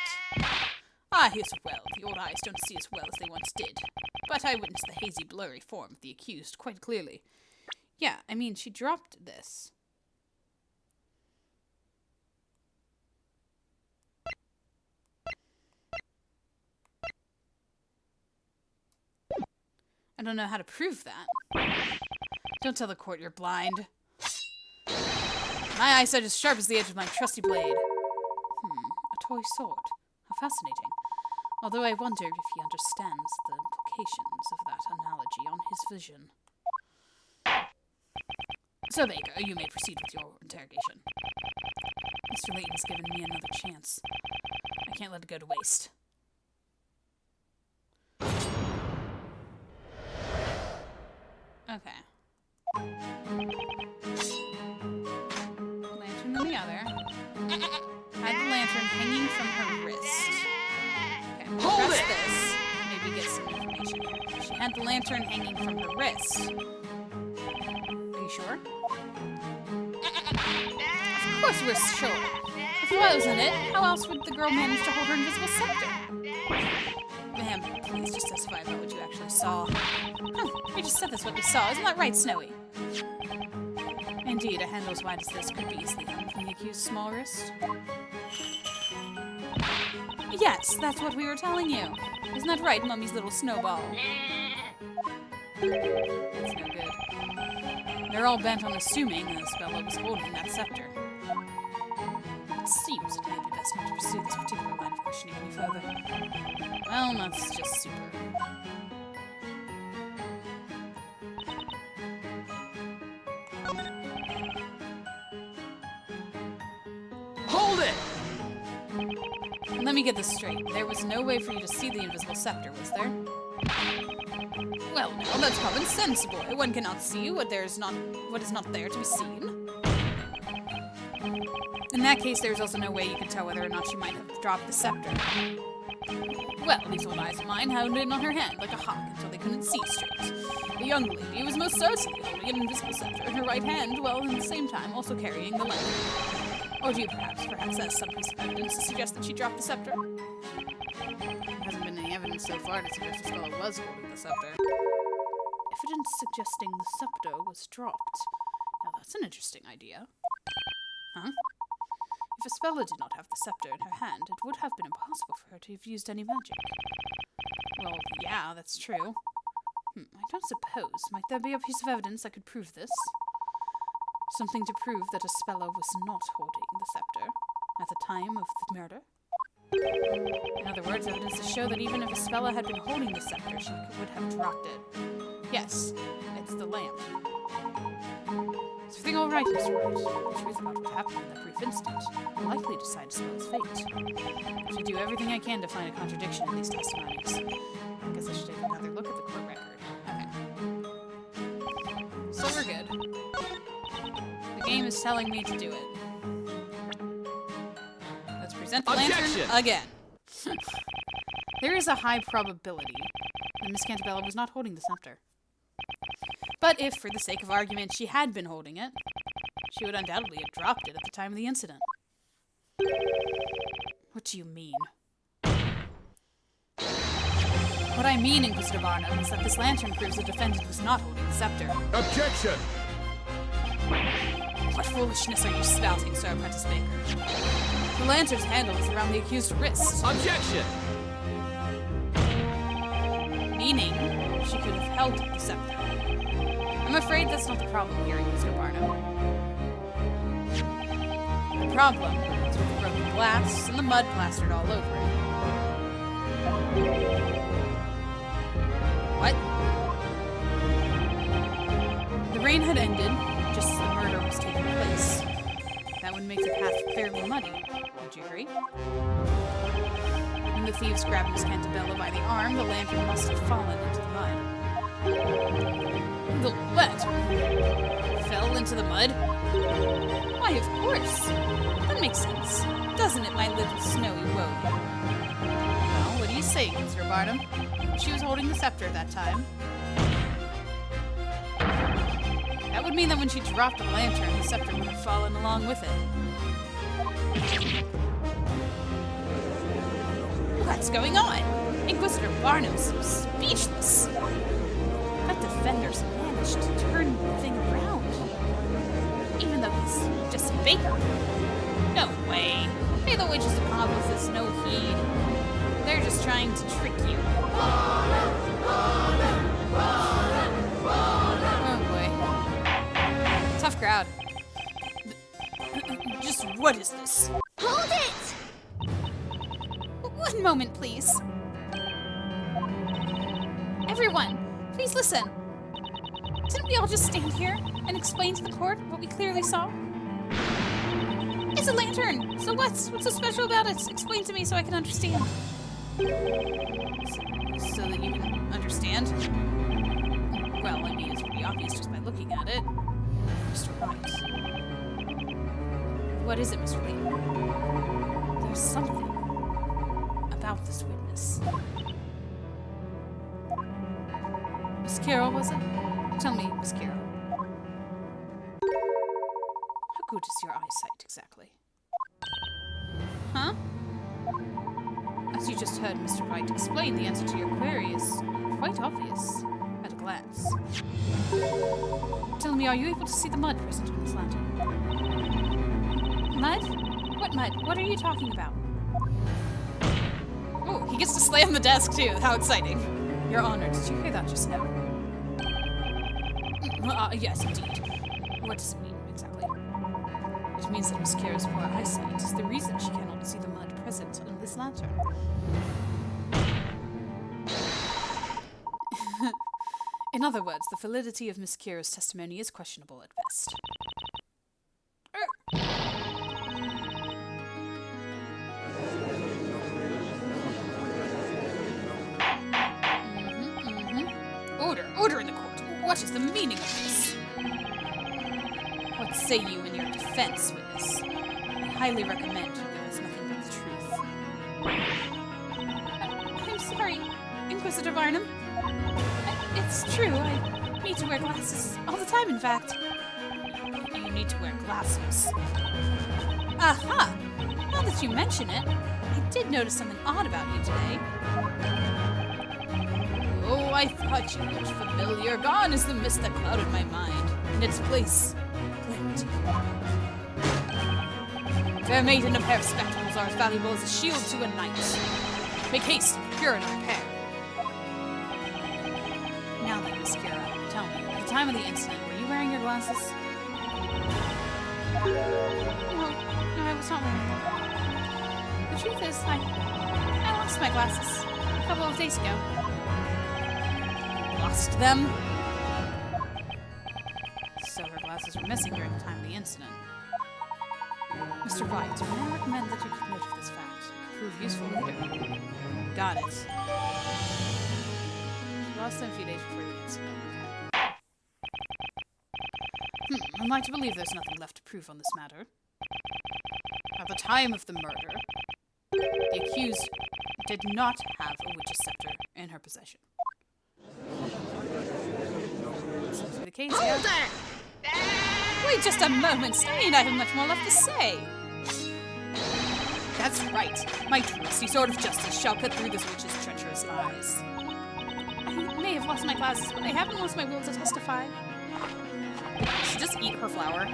Ah, yes, well. The old eyes don't see as well as they once did. But I witnessed the hazy, blurry form of the accused quite clearly. Yeah, I mean, she dropped this. I don't know how to prove that. Don't tell the court you're blind. My eyesight is sharp as the edge of my trusty blade. A toy sword. How fascinating. Although I wonder if he understands the implications of that analogy on his vision. So, Baker, you may proceed with your interrogation. Mr. Layton has given me another chance. I can't let it go to waste. Okay. Lantern in the other. Had the lantern hanging from her wrist. Okay, we'll press this. Maybe get some information here. She had the lantern hanging from her wrist. Are you sure? Of course we're sure. If it wasn't it, how else would the girl manage to hold her invisible scepter? Ma'am, please just testify about what you actually saw. We just said that's what we saw. Isn't that right, Snowy? Indeed, a handle as wide as this could be easily hung from the accused's small wrist. Yes, that's what we were telling you. Isn't that right, Mummy's little snowball? That's no good. They're all bent on assuming that Espella was holding that scepter. It seems it may be best not to pursue this particular line of questioning any further. Well, that's just super. Let me get this straight. There was no way for you to see the invisible scepter, was there? Well, now that's common sense, boy. One cannot see what is not there to be seen. In that case, there's also no way you could tell whether or not she might have dropped the scepter. Well, these old eyes of mine hounded it on her hand like a hawk until they couldn't see straight. The young lady was most certainly holding an invisible scepter in her right hand, while at the same time also carrying the lantern. Or do you perhaps have some piece of evidence to suggest that she dropped the scepter? There hasn't been any evidence so far to suggest Espella was holding the scepter. Evidence suggesting the scepter was dropped. Now that's an interesting idea. Huh? If Espella did not have the scepter in her hand, it would have been impossible for her to have used any magic. Well, yeah, that's true. I don't suppose. Might there be a piece of evidence that could prove this? Something to prove that Espella was not holding the scepter at the time of the murder? In other words, evidence to show that even if Espella had been holding the scepter, she would have dropped it. Yes, it's the lamp. Is everything all right, Mr. Wright? The truth about what happened in that brief instant will likely decide Espella's fate. I should do everything I can to find a contradiction in these testimonies. I guess I should take another look at the court record. Okay. So we're good. The game is telling me to do it. Let's present the lantern again. There is a high probability that Miss Cantabella was not holding the scepter. But if, for the sake of argument, she had been holding it, she would undoubtedly have dropped it at the time of the incident. What do you mean? What I mean, Inquisitor Barnum, is that this lantern proves the defendant was not holding the scepter.
Objection!
What foolishness are you spouting, Sir Apprentice Baker? The lantern's handle is around the accused's wrist.
Objection!
Meaning, she could have held the scepter. I'm afraid that's not the problem here, Inquisitor Barnum. The problem is with the broken glass and the mud plastered all over it. What? The rain had ended just as the murder was taking place. That would make the path fairly muddy. Would you agree? When the thieves grabbed Miss Cantabella by the arm, the lantern must have fallen into the mud. The what? Fell into the mud? Why, of course. That makes sense. Doesn't it, my little snowy woe? Well, what do you say, Mr. Barnum? She was holding the scepter at that time. That would mean that when she dropped the lantern, the scepter would have fallen along with it. What's going on? Inquisitor Barnum seems speechless. That defender's managed to turn the thing around. Even though he's just a baker. No way. Pay the witch's accomplices no heed. They're just trying to trick you. Oh boy. Tough crowd. Just what is this?
Hold it!
One moment, please. Everyone, please listen. Didn't we all just stand here and explain to the court what we clearly saw? It's a lantern! So what's so special about it? Explain to me so I can understand. So that you can understand? Well, I mean, it's pretty obvious just by looking at it. Mr. Wright. What is it, Mr. Layton? There's something about this witness. Miss Carroll, was it? Tell me, Miss Carroll. How good is your eyesight, exactly? Huh? As you just heard Mr. Wright explain, the answer to your query is quite obvious at a glance. Tell me, are you able to see the mud present on this lantern? Mud? What mud? What are you talking about? Oh, he gets to slam the desk too. How exciting. Your Honor, did you hear that just now? Yes, indeed. What does it mean, exactly? It means that Miss Kira's poor eyesight is the reason she cannot see the mud present on this lantern. In other words, the validity of Miss Kira's testimony is questionable at best. What is the meaning of this? What say you in your defense, witness? I highly recommend you give us nothing but the truth. I'm sorry, Inquisitor Varnum. It's true, I need to wear glasses. All the time, in fact. You need to wear glasses. Aha! Now that you mention it, I did notice something odd about you today. Oh, I thought you looked familiar. Gone is the mist that clouded my mind. In its place, clarity. Fair maiden, a pair of spectacles are as valuable as a shield to a knight. Make haste, procure another pair. Now then, Miss Kira, tell me, at the time of the incident, were you wearing your glasses? No, I was not wearing them. The truth is, I lost my glasses a couple of days ago. Lost them? So her glasses were missing during the time of the incident. Mr. Wright, may I recommend that you keep note of this fact? Prove useful later. Got it. She lost them a few days before the incident. I'm like to believe there's nothing left to prove on this matter. At the time of the murder, the accused did not have a witch's scepter in her possession. Seems to be the case here.
Hold it!
Wait just a moment, Stein, I have much more left to say. That's right. My trusty sword of justice shall cut through this witch's treacherous lies. I may have lost my glasses, but I haven't lost my will to testify. She just eat her flower.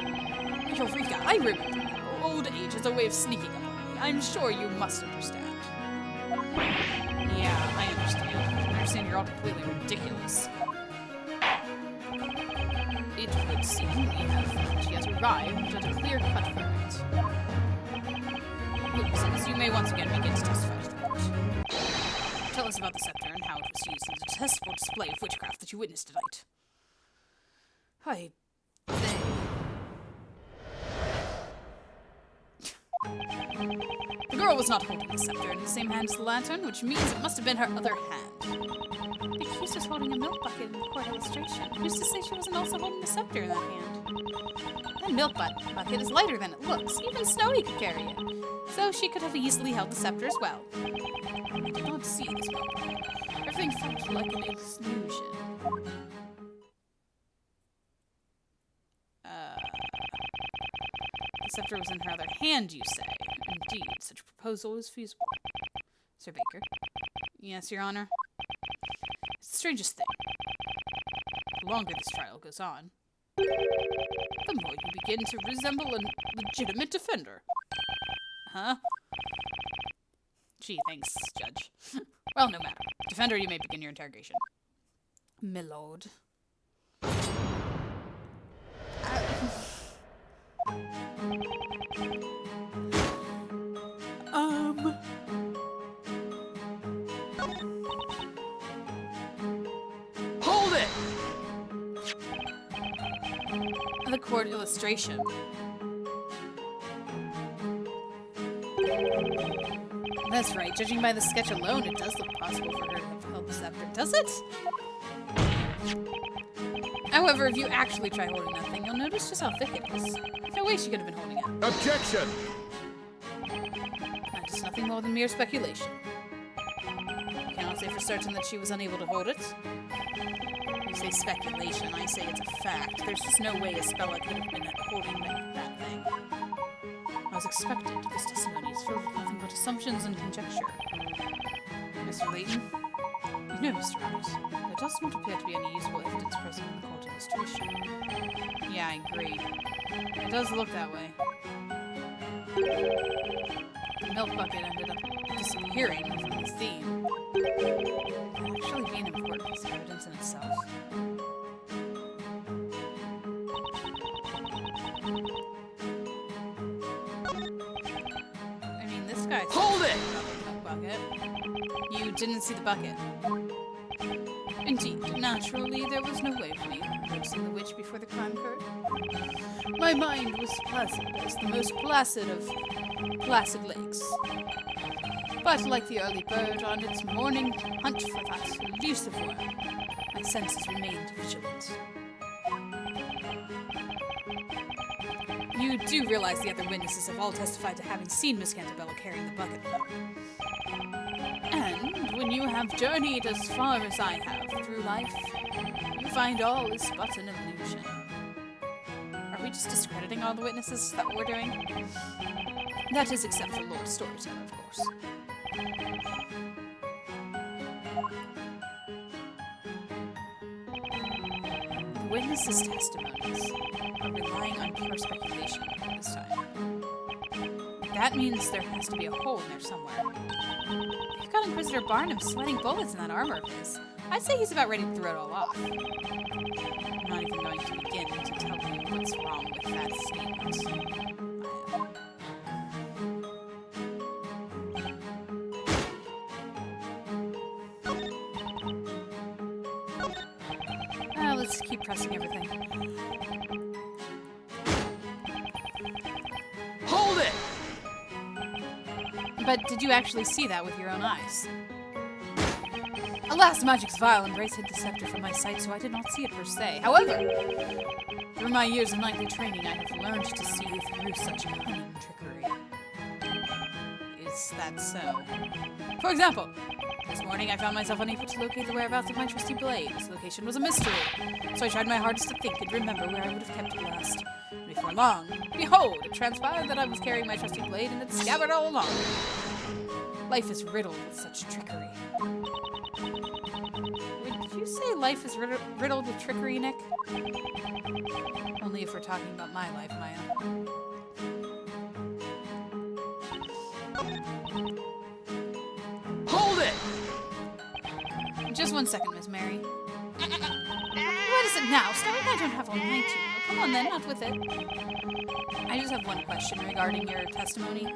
Eureka, I remember now. Old age is a way of sneaking up on me. I'm sure you must understand. Yeah, I understand. I understand you're all completely ridiculous. It would seem we have not yet arrived at a clear-cut verdict. Witnesses, you may once again begin to testify to the court. Tell us about the scepter and how it was used in the detestable display of witchcraft that you witnessed tonight. The girl was not holding the scepter in the same hand as the lantern, which means it must have been her other hand. The accused was holding a milk bucket in the court illustration. Who's to say she wasn't also holding the scepter in that hand? That milk bucket is lighter than it looks. Even Snowy could carry it. So she could have easily held the scepter as well. I did not see this milk bucket. Everything felt like an illusion. The scepter was in her other hand, you say? Indeed, such a proposal is feasible. Sir Baker? Yes, Your Honor? It's the strangest thing. The longer this trial goes on, the more you begin to resemble a legitimate defender. Huh? Gee, thanks, Judge. Well, no matter. Defender, you may begin your interrogation. Milord.
Hold it!
The court illustration. That's right. Judging by the sketch alone, it does look possible for her to have held the scepter. Does it? However, if you actually try holding that thing, you'll notice just how thick it is. No way she could have been holding it.
Objection!
That is nothing more than mere speculation. You cannot say for certain that she was unable to hold it. You say speculation, I say it's a fact. There's just no way Espella could have been holding that thing. As expected, this testimony is filled with nothing but assumptions and conjecture. Mr. Layton? You know, Mr. Rose, there does not appear to be any useful evidence present in the court illustration. Yeah, I agree. It does look that way. The milk bucket ended up disappearing from the theme. Could that actually be an important piece of evidence in itself? I mean, this guy...
Hold it!
Milk bucket. You didn't see the bucket. Indeed, naturally, there was no way of me noticing the witch before the crime occurred. My mind was placid as the most placid of placid lakes. But like the early bird on its morning hunt for that elusive worm, I senses remained vigilant. You do realize the other witnesses have all testified to having seen Miss Cantabella carrying the bucket, though. And when you have journeyed as far as I have through life, you find all is but an illusion. Are we just discrediting all the witnesses? Is that what we're doing? That is except for Lord Storyteller, of course. The witnesses' testimonies are relying on pure speculation this time. That means there has to be a hole in there somewhere. You've got Inquisitor Barnum sweating bullets in that armor of his. I'd say he's about ready to throw it all off. I'm not even going to begin to tell you what's wrong with that statement. Let's keep pressing everything.
Hold it!
But did you actually see that with your own eyes? Alas, magic's vile embrace hid the scepter from my sight, so I did not see it per se. However, through my years of knightly training, I have learned to see through such cunning trickery. Is that so? For example, this morning I found myself unable to locate the whereabouts of my trusty blade. Its location was a mystery, so I tried my hardest to think and remember where I would have kept it last. And before long, behold, it transpired that I was carrying my trusty blade in its scabbard all along. Life is riddled with such trickery. Would you say life is riddled with trickery, Nick? Only if we're talking about my life, Maya.
Hold it!
Just 1 second, Miss Mary. What is it now? Snowy and I don't have all night to. Come on then, not with it. I just have one question regarding your testimony.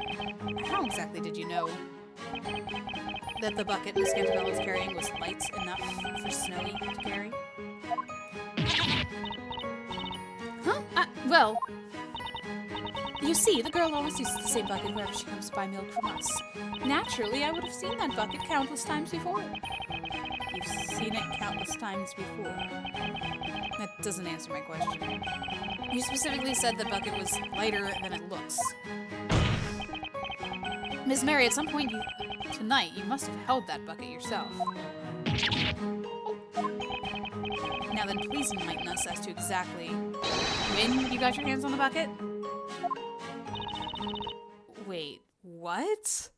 How exactly did you know that the bucket Miss Cantabella was carrying was light enough for Snowy to carry? Huh? Well, you see, the girl always uses the same bucket wherever she comes to buy milk from us. Naturally, I would have seen that bucket countless times before. You've seen it countless times before. That doesn't answer my question. You specifically said the bucket was lighter than it looks. Ms. Mary, at some point tonight, you must have held that bucket yourself. Now then, please enlighten us as to exactly when you got your hands on the bucket. Wait, what?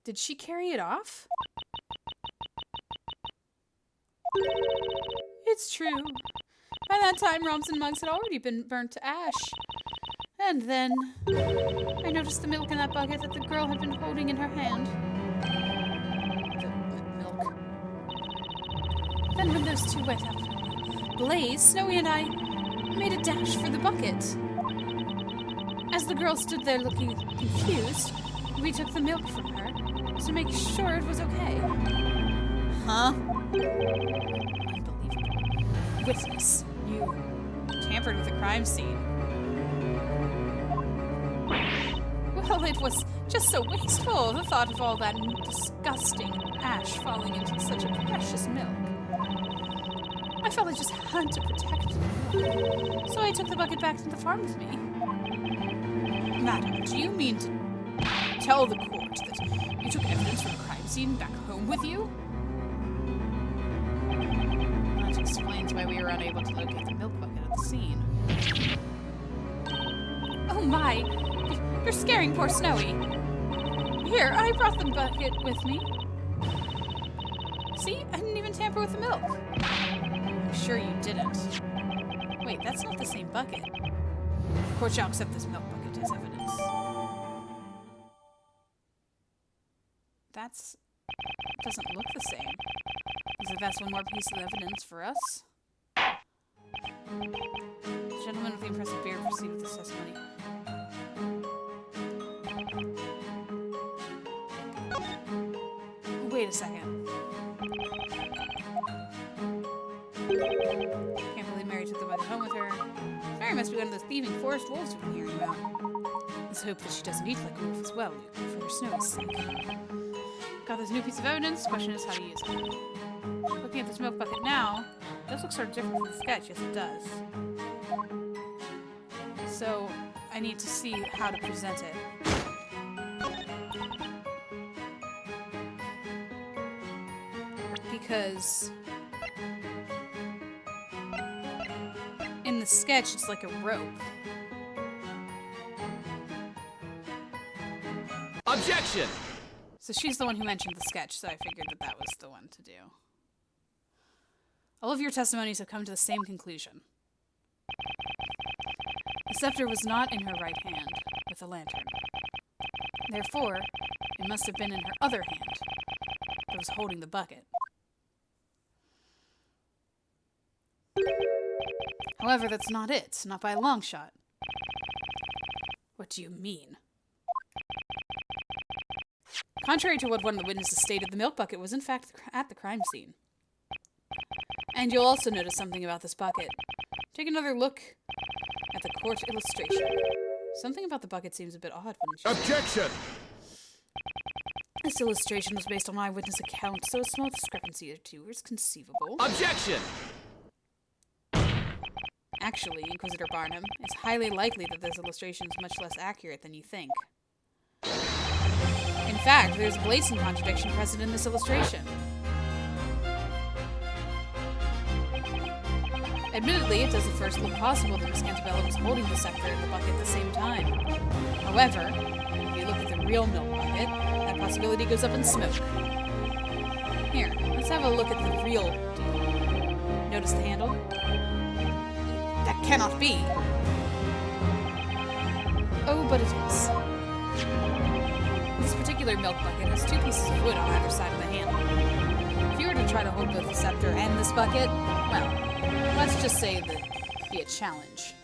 Did she carry it off? It's true. By that time, Romps and Mugs had already been burnt to ash. And then I noticed the milk in that bucket that the girl had been holding in her hand. The milk. Then when those two went up, Blaze, Snowy, and I made a dash for the bucket. As the girl stood there looking confused, we took the milk from her to make sure it was okay. Huh? Unbelievable. Witness, you tampered with the crime scene. Well, it was just so wasteful, the thought of all that disgusting ash falling into such a precious milk. I felt I just had to protect it. So I took the bucket back to the farm with me. Madam, do you mean to tell the court that you took evidence from the crime scene back home with you? That explains why we were unable to locate the milk bucket at the scene. Oh my! You're scaring poor Snowy. Here, I brought the bucket with me. See? I didn't even tamper with the milk. I'm sure you didn't. Wait, that's not the same bucket. The court shall accept this milk bucket as evidence. That doesn't look the same. As if that's one more piece of evidence for us. The gentleman with the impressive beard proceeded with his testimony. Wait a second. Can't believe Mary took the bucket home with her. Mary must be one of those thieving forest wolves we've been hearing about. Let's hope that she doesn't eat like a wolf as well, Luke, for her Snowy's sake. Got this new piece of evidence. Question is how to use it. Looking at this milk bucket now, it does look sort of different from the sketch. Yes, it does. So, I need to see how to present it. Because in the sketch, it's like a rope.
Objection!
So she's the one who mentioned the sketch, so I figured that that was the one to do. All of your testimonies have come to the same conclusion. The scepter was not in her right hand with the lantern. Therefore, it must have been in her other hand that was holding the bucket. However, that's not it. Not by a long shot. What do you mean? Contrary to what one of the witnesses stated, the milk bucket was in fact at the crime scene. And you'll also notice something about this bucket. Take another look at the court illustration. Something about the bucket seems a bit odd, wouldn't you?
Objection!
This illustration was based on eyewitness account, so a small discrepancy or two is conceivable.
Objection!
Actually, Inquisitor Barnum, it's highly likely that this illustration is much less accurate than you think. In fact, there's a blatant contradiction present in this illustration. Admittedly, it doesn't first look possible that Miss Cantabella was holding the scepter and the bucket at the same time. However, if you look at the real milk bucket, that possibility goes up in smoke. Here, let's have a look at the real deal. Notice the handle? That cannot be! Oh, but it is. This particular milk bucket has two pieces of wood on either side of the handle. If you were to try to hold both the scepter and this bucket, well, let's just say that it'd be a challenge.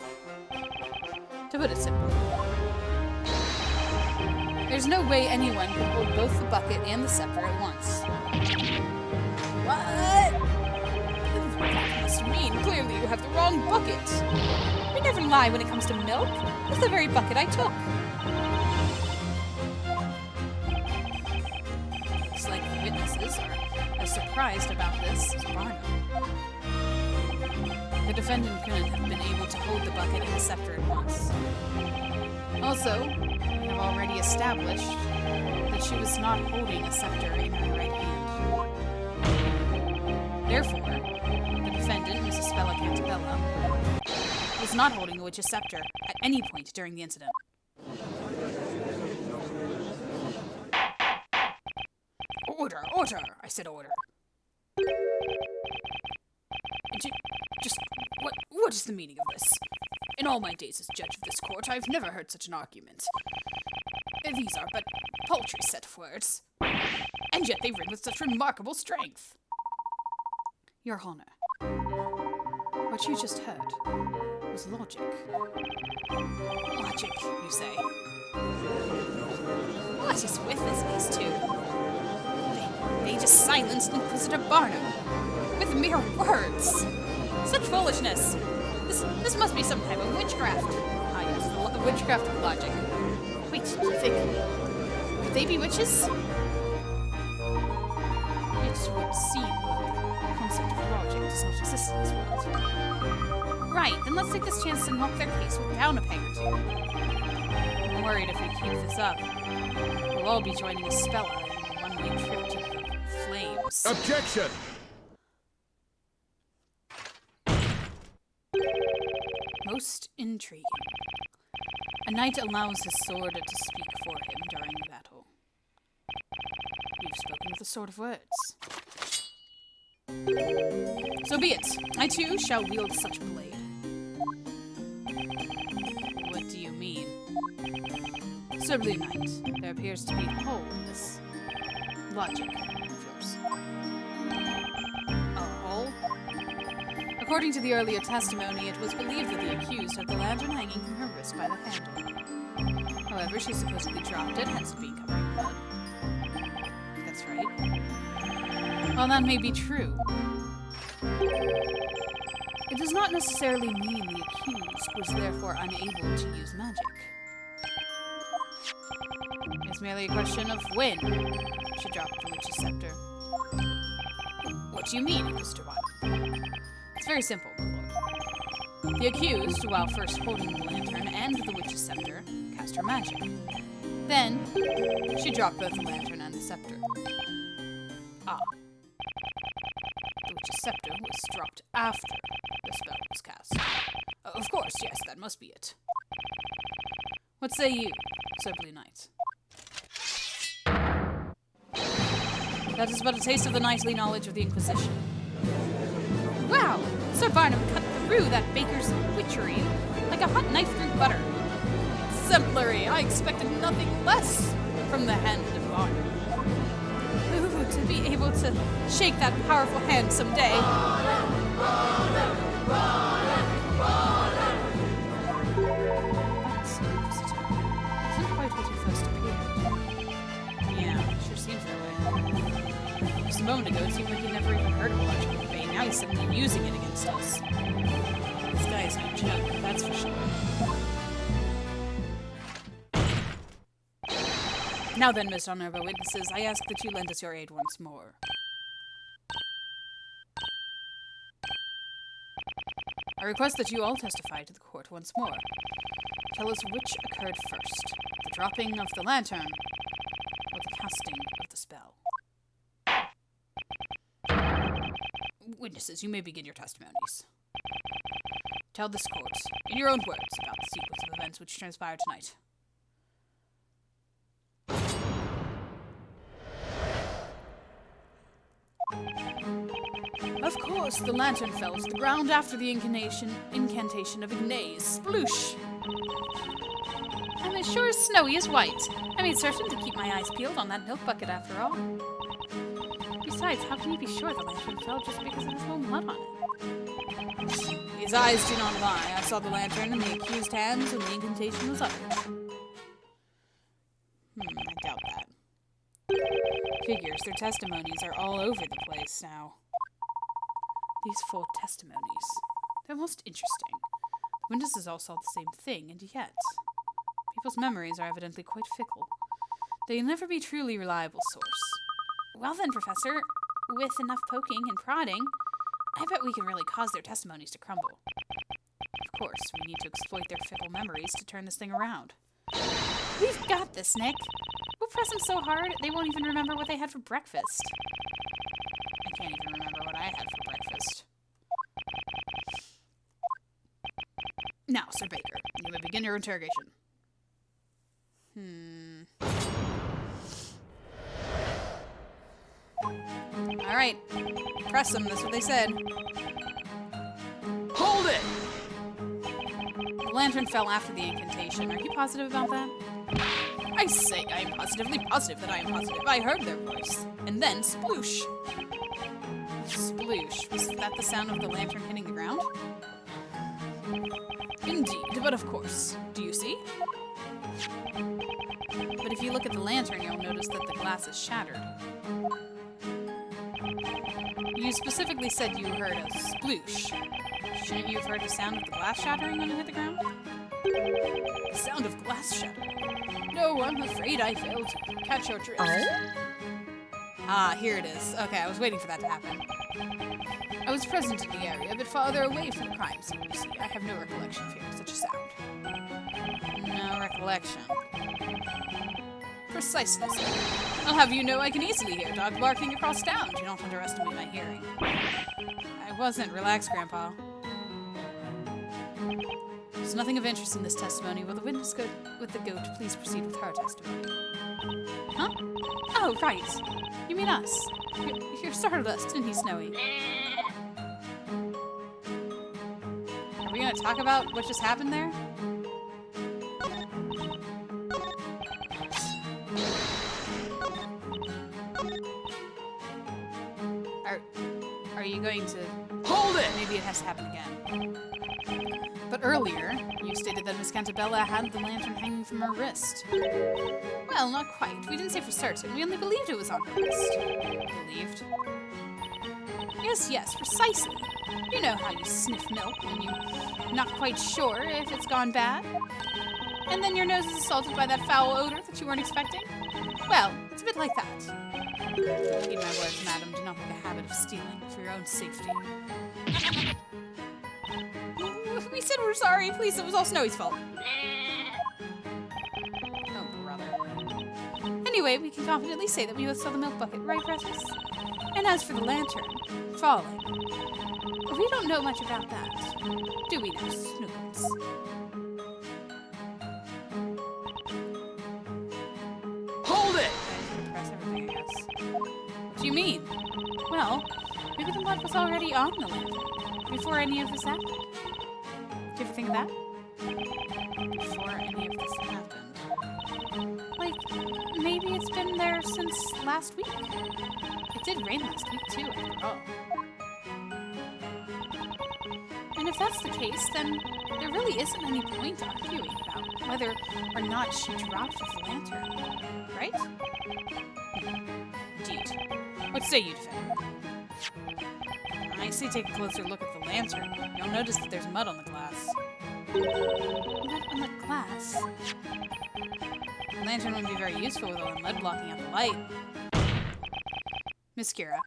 To put it simply. There's no way anyone could hold both the bucket and the scepter at once. What? That must mean clearly you have the wrong bucket. We never lie when it comes to milk. That's the very bucket I took. Looks like the witnesses are as surprised about this as Barnum. The defendant couldn't have been able to hold the bucket and the scepter at once. Also, we have already established that she was not holding a scepter in her right hand. Therefore, the defendant, Mrs. Espella Cantabella, was not holding a witch's scepter at any point during the incident. Order! Order! I said order. Just, what is the meaning of this? In all my days as judge of this court, I've never heard such an argument. These are but paltry set of words, and yet they ring with such remarkable strength. Your Honor, what you just heard was logic. Logic, you say? What is with these two? They just silenced Inquisitor Barnum with mere words. Such foolishness! This must be some type of witchcraft. Ah yes, the witchcraft of logic. Wait, do you think... Could they be witches? It would seem that the concept of logic does not exist in this world. Right, then let's take this chance to knock their case down a peg or two. I'm worried if we keep this up, we'll all be joining Espella in a one-way trip to the flames.
Objection!
Most intriguing. A knight allows his sword to speak for him during the battle. You've spoken with a sword of words. So be it. I too shall wield such blade. What do you mean? Sir Blue Knight, there appears to be a hole in this logic of yours. A hole? According to the earlier testimony, it was believed that the accused had the lantern hanging from her wrist by the handle. However, she supposedly dropped it, hence it being covered in blood. That's right. While that may be true, it does not necessarily mean the accused was therefore unable to use magic. It's merely a question of when She dropped the witch's scepter. What do you mean, Mr. Wright? It's very simple, my lord. The accused, while first holding the lantern and the witch's scepter, cast her magic. Then, she dropped both the lantern and the scepter. Ah. The witch's scepter was dropped after the spell was cast. Of course, yes, that must be it. What say you, Sir Blue Knight? That is but a taste of the knightly knowledge of the Inquisition. Wow! Sir Barnum cut through that baker's witchery like a hot knife through butter. Exemplary! I expected nothing less from the hand of Barnum. Ooh, to be able to shake that powerful hand someday. That's Inquisitor. Isn't quite what he first appeared. Yeah, sure seems that way. Just a moment ago, it seemed like he'd never even heard of electrical bane. Now he's suddenly using it against us. This guy is no joke, that's for sure. Now then, Most Honorable Witnesses, I ask that you lend us your aid once more. I request that you all testify to the court once more. Tell us which occurred first, the dropping of the lantern or the casting of the spell. Witnesses, you may begin your testimonies. Tell this court, in your own words, about the sequence of events which transpired tonight. Of course, the lantern fell to the ground after the incantation of Ignace. Sploosh! I'm as sure as snowy as white. I made certain to keep my eyes peeled on that milk bucket after all. Besides, how can you be sure the lantern fell just because there's no mud on it? These eyes do not lie. I saw the lantern in the accused hands when the incantation was uttered. I doubt that. Figures, their testimonies are all over the place now. These full testimonies. They're most interesting. The witnesses all saw the same thing, and yet people's memories are evidently quite fickle. They'll never be truly reliable source. Well then, Professor, with enough poking and prodding, I bet we can really cause their testimonies to crumble. Of course, we need to exploit their fickle memories to turn this thing around. We've got this, Nick. We'll press them so hard, they won't even remember what they had for breakfast. I can't even remember what I had for breakfast. Now, Sir Baker, you may begin your interrogation. Alright. Press them, that's what they said.
Hold it!
The lantern fell after the incantation. Are you positive about that? I say I am positively positive that I am positive. I heard their voice. And then, sploosh. Sploosh. Was that the sound of the lantern hitting the ground? Indeed, but of course. Do you see? But if you look at the lantern, you'll notice that the glass is shattered. You specifically said you heard a sploosh. Shouldn't you have heard the sound of the glass shattering when it hit the ground? The sound of glass shattering? No, I'm afraid I failed to catch your drift. Ah, here it is. Okay, I was waiting for that to happen. I was present in the area, but farther away from the crime scene, you see. I have no recollection of hearing such a sound. No recollection. Precisely so. I'll have you know I can easily hear a dog barking across town. Do not underestimate my hearing. I wasn't. Relax, Grandpa. There's nothing of interest in this testimony. Will the witness go with the goat please proceed with her testimony? Huh? Oh, right. You mean us. You startled us, didn't he, Snowy? Are we going to talk about what just happened there? Are you going to...
Hold it!
Maybe it has to happen again. But earlier, you stated that Miss Cantabella had the lantern hanging from her wrist. Well, not quite. We didn't say for certain. We only believed it was on her wrist. Believed? Yes, precisely. You know how you sniff milk when you're not quite sure if it's gone bad? And then your nose is assaulted by that foul odor that you weren't expecting? Well, it's a bit like that. Heed my words, madam. Do not make a habit of stealing for your own safety. We said we're sorry. Please, it was all Snowy's fault. Oh, brother. Anyway, we can confidently say that we both saw the milk bucket, right, Precious? And as for the lantern, falling, we don't know much about that. Do we now, Snookums?
Hold it!
Press everything, I guess. What do you mean? Well, maybe the mud was already on the lantern before any of this happened. Do you ever think of that? Before any of this happened. Like, maybe it's been there since last week. It did rain last week, too, after all. And if that's the case, then there really isn't any point arguing about whether or not she dropped the lantern. Right? Indeed. What say you, Defender? I say take a closer look at the lantern. You'll notice that there's mud on the glass. Mud on the glass? The lantern wouldn't be very useful with all the mud blocking out the light. Miss Kira,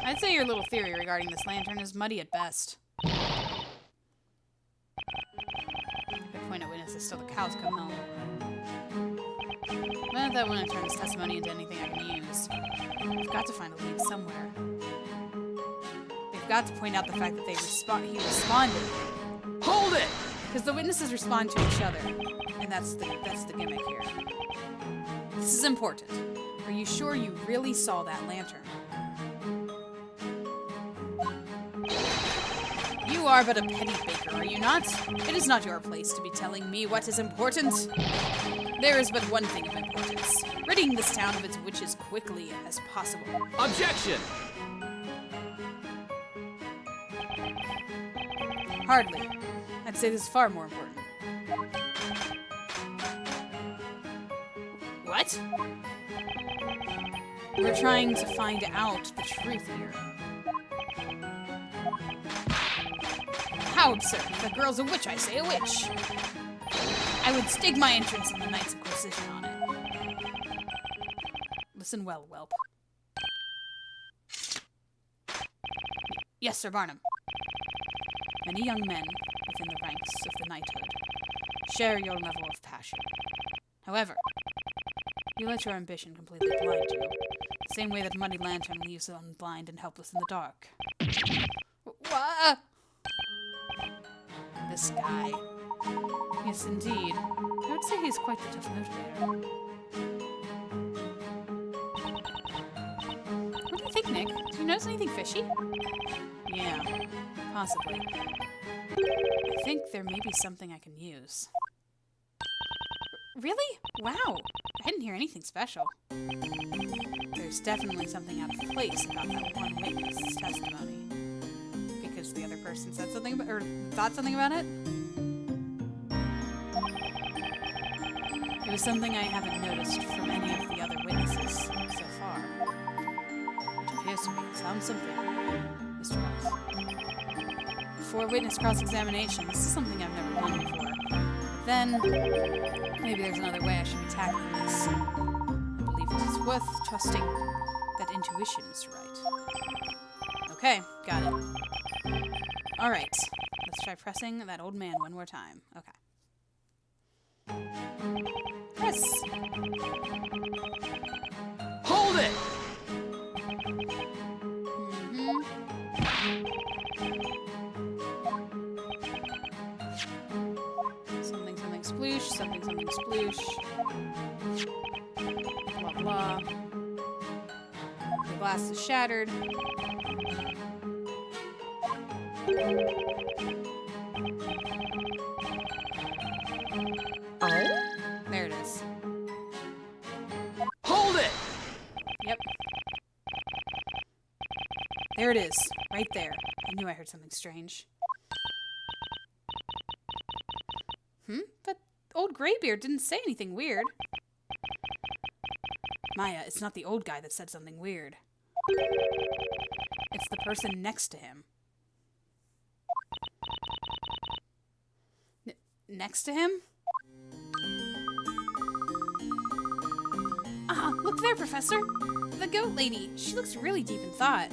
I'd say your little theory regarding this lantern is muddy at best. Good point at witnesses till the cows come home. But that wouldn't turn his testimony into anything I can use. We've got to find a lead somewhere. They've got to point out the fact that he responded.
Hold it!
Because the witnesses respond to each other. And that's the gimmick here. This is important. Are you sure you really saw that lantern? You are but a petty baker, are you not? It is not your place to be telling me what is important. There is but one thing of importance. Ridding this town of its witches quickly as possible.
Objection!
Hardly. I'd say this is far more important. What? We're trying to find out the truth here. How absurd. The girl's a witch, I say, a witch. I would stake my entrance in the Knights Inquisition on it. Listen well, whelp. Yes, Sir Barnum. Many young men within the ranks of the knighthood share your level of passion. However, you let your ambition completely blind you, the same way that Muddy Lantern leaves one blind and helpless in the dark. What? This guy. Yes, indeed. I would say he's quite the tough motivator. What do you think, Nick? Do you notice anything fishy? Yeah, possibly. I think there may be something I can use. Really? Wow! I didn't hear anything special. There's definitely something out of place about that one witness's testimony. Because the other person said something about, or thought something about it? It was something I haven't noticed from any of the other witnesses so far. Which appears to me to sound something, Mr. Ross. For witness cross-examination, this is something I've never done before. But then, maybe there's another way I should be tackling this. I believe it is worth trusting that intuition, Mr. Wright. Okay, got it. Alright, let's try pressing that old man one more time. Okay. Press!
Hold it!
Something, something, sploosh. Something, something, sploosh. Blah, blah. The glass is shattered. There it is.
Hold it!
Yep. There it is. Right there. I knew I heard something strange. But old Greybeard didn't say anything weird. Maya, it's not the old guy that said something weird. It's the person next to him. next to him? Ah, look there, Professor! The goat lady. She looks really deep in thought.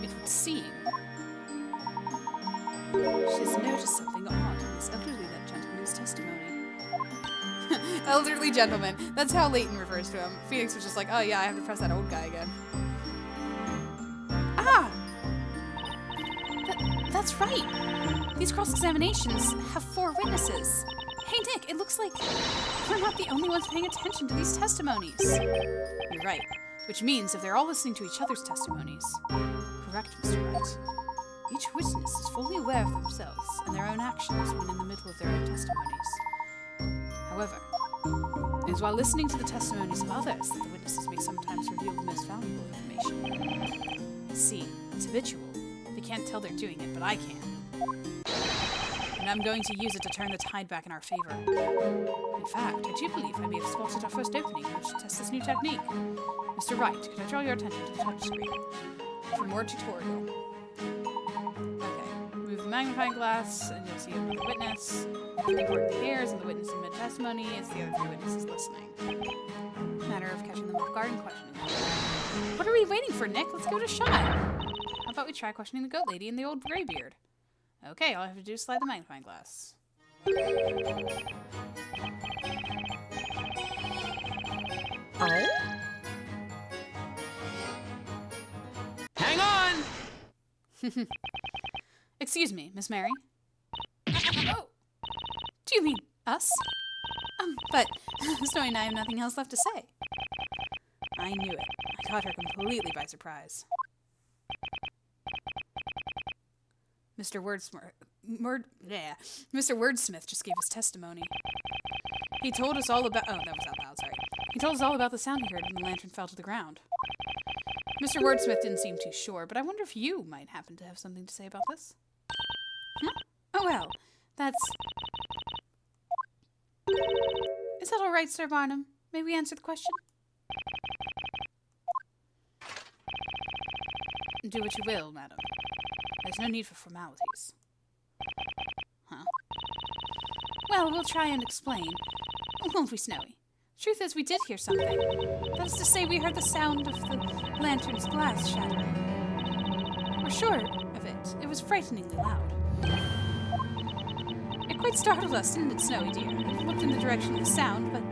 It would seem she's noticed something odd in this elderly gentleman's testimony. Elderly gentleman. That's how Layton refers to him. Phoenix was just like, oh yeah, I have to press that old guy again. Ah! That's right. These cross-examinations have 4 witnesses. Hey Nick, it looks like we're not the only ones paying attention to these testimonies. You're right. Which means if they're all listening to each other's testimonies. Correct, Mr. Wright. Each witness is fully aware of themselves and their own actions when in the middle of their own testimonies. However, it is while listening to the testimonies of others that the witnesses may sometimes reveal the most valuable information. You see, it's habitual. They can't tell they're doing it, but I can. And I'm going to use it to turn the tide back in our favor. In fact, I do believe I may have spotted our first opening in which to test this new technique. Mr. Wright, could I draw your attention to the touch screen? For more tutorial. Okay, move the magnifying glass, and you'll see another witness. The important thing here is in the witness in mid-testimony, it's the other 3 witnesses listening. Matter of catching them off guard and questioning them. What are we waiting for, Nick? Let's give it a shot. How about we try questioning the goat lady and the old graybeard? Okay, all I have to do is slide the magnifying glass.
Oh?
Hang on!
Excuse me, Miss Mary. Oh! Do you mean us? But Snowy and I have nothing else left to say. I knew it. I caught her completely by surprise. Mr. Wordsmith just gave his testimony. He told us all about... Oh, that was out loud, sorry. He told us all about the sound he heard when the lantern fell to the ground. Mr. Wordsmith didn't seem too sure, but I wonder if you might happen to have something to say about this? Huh? Oh, well, that's... Is that all right, Sir Barnum? May we answer the question? Do what you will, madam. There's no need for formalities. Huh? Well, we'll try and explain. Won't we, Snowy? Truth is, we did hear something. That is to say, we heard the sound of the lantern's glass shattering. We're sure of it. It was frighteningly loud. It quite startled us, didn't it, Snowy dear? I looked in the direction of the sound, but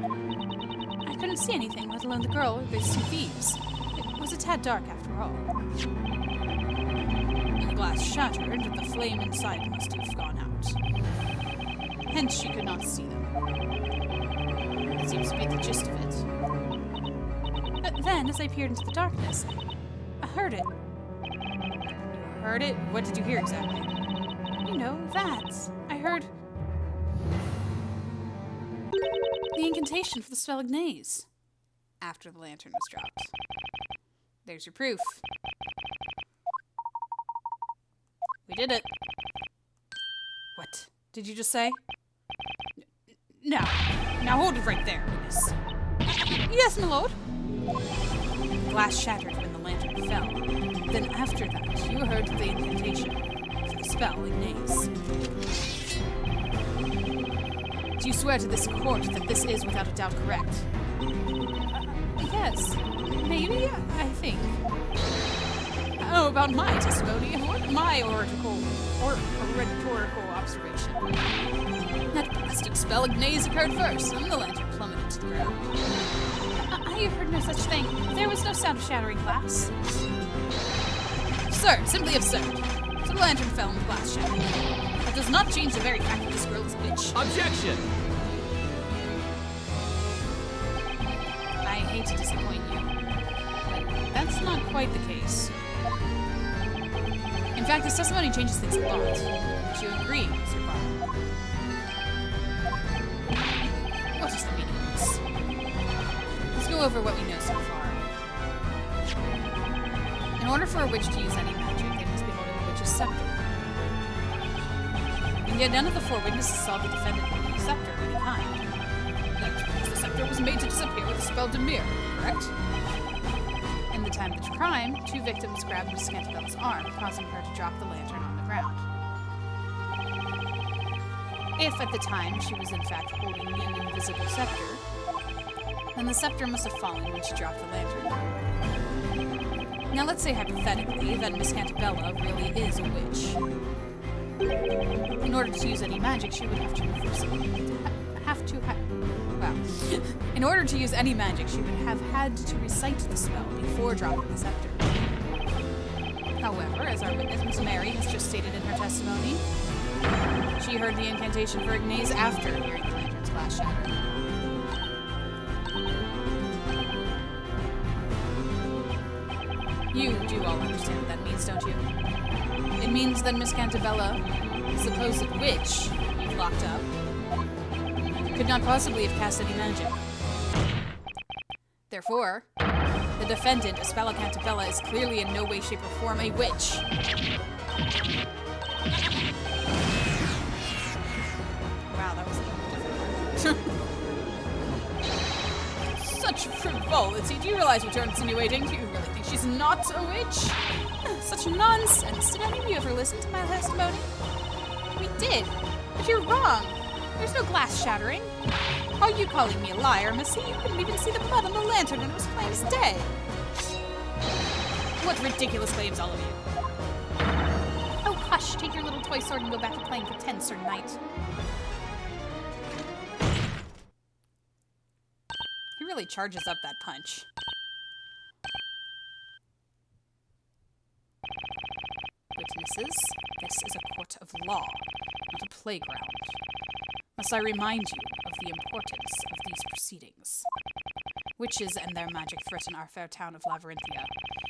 I couldn't see anything, let alone the girl or those 2 thieves. It was a tad dark, after all. The glass shattered, and the flame inside must have gone out. Hence she could not see them. That seems to be the gist of it. But then, as I peered into the darkness, I heard it. You heard it? What did you hear exactly? You know, that. I heard... the incantation for the spell Ignaze. After the lantern was dropped. There's your proof. We did it. What? Did you just say? No. Now hold it right there, Miss. Yes, my lord. The glass shattered when the lantern fell. Then after that, you heard the incantation for the spell Ignaze. Do you swear to this court that this is without a doubt correct? Yes. Maybe, I think. Oh, about my testimony, my oratorical observation. That plastic spell Ignaze occurred first, and the lantern plummeted to the ground. I have heard no such thing. There was no sound of shattering glass. Absurd, simply absurd. So the lantern fell and the glass shattered. That does not change the very fact that this girl is a witch.
Objection!
I hate to disappoint you, but that's not quite the case. In fact, this testimony changes things a lot. Would you agree, Mr. Barnum? What is the meaning of this? Let's go over what we know so far. In order for a witch to use any magic, they must be holding a witch's scepter. And yet none of the 4 witnesses saw the defendant holding a scepter of any kind. That means the scepter was made to disappear with a spell de mirror, correct? In the time of the crime, 2 victims grabbed Miss Scantibel's arm, causing her to drop the lantern on the ground. If at the time she was in fact holding an invisible scepter, then the scepter must have fallen when she dropped the lantern. Now let's say hypothetically that Miss Cantabella really is a witch. In order to use any magic, she would have to In order to use any magic, she would have had to recite the spell before dropping the scepter. However, as our witness Miss Mary has just stated in her testimony, she heard the incantation for Ignace after hearing the lantern's glass shatter. You do all understand what that means, don't you? It means that Miss Cantabella, the supposed witch you've locked up, could not possibly have cast any magic. Therefore, the defendant, Espella Cantabella, is clearly in no way, shape, or form a witch. Wow, that was difficult. Such frivolity. Do you realize what you're insinuating? Do you really think she's not a witch? Such nonsense. Did any of you ever listen to my testimony? We did. But you're wrong. There's no glass shattering. Are you calling me a liar, Missy? You couldn't even see the blood on the lantern when it was plain as day. What ridiculous claims, all of you. Oh, hush. Take your little toy sword and go back to playing pretend, Sir Knight. He really charges up that punch. Witnesses, this is a court of law, not a playground. Must I remind you of the importance of these proceedings? Witches and their magic threaten our fair town of Labyrinthia.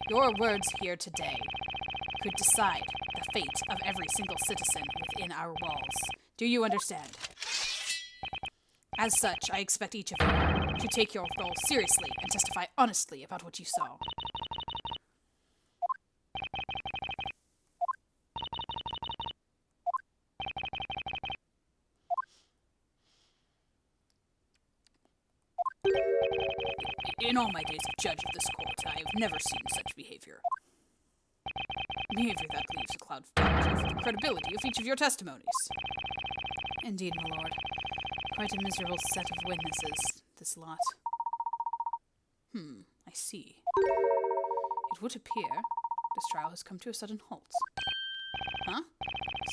Your words here today could decide the fate of every single citizen within our walls. Do you understand? As such, I expect each of you to take your role seriously and testify honestly about what you saw. In all my days of judge of this court, I have never seen such behavior. Behavior that leaves a cloud of doubt over the credibility of each of your testimonies. Indeed, my lord. Quite a miserable set of witnesses, this lot. I see. It would appear this trial has come to a sudden halt. Huh?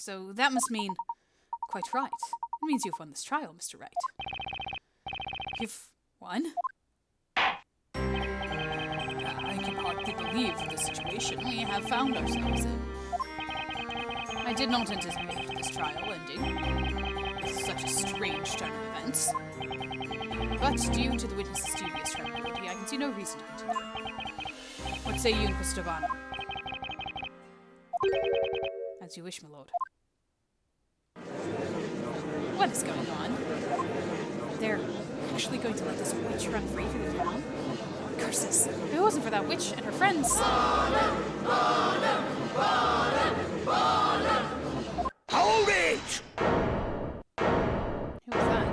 So that must mean... Quite right. It means you've won this trial, Mr. Wright. You've won? I can hardly believe the situation we have found ourselves in. I did not anticipate this trial ending with such a strange turn of events. But due to the witness's dubious tranquility, I can see no reason to continue. What say you, Inquisitor Barnum? As you wish, my lord. What is going on? They're actually going to let this witch run free through the town? Curses! If it wasn't for that witch and her friends...
Hold it!
Who was that?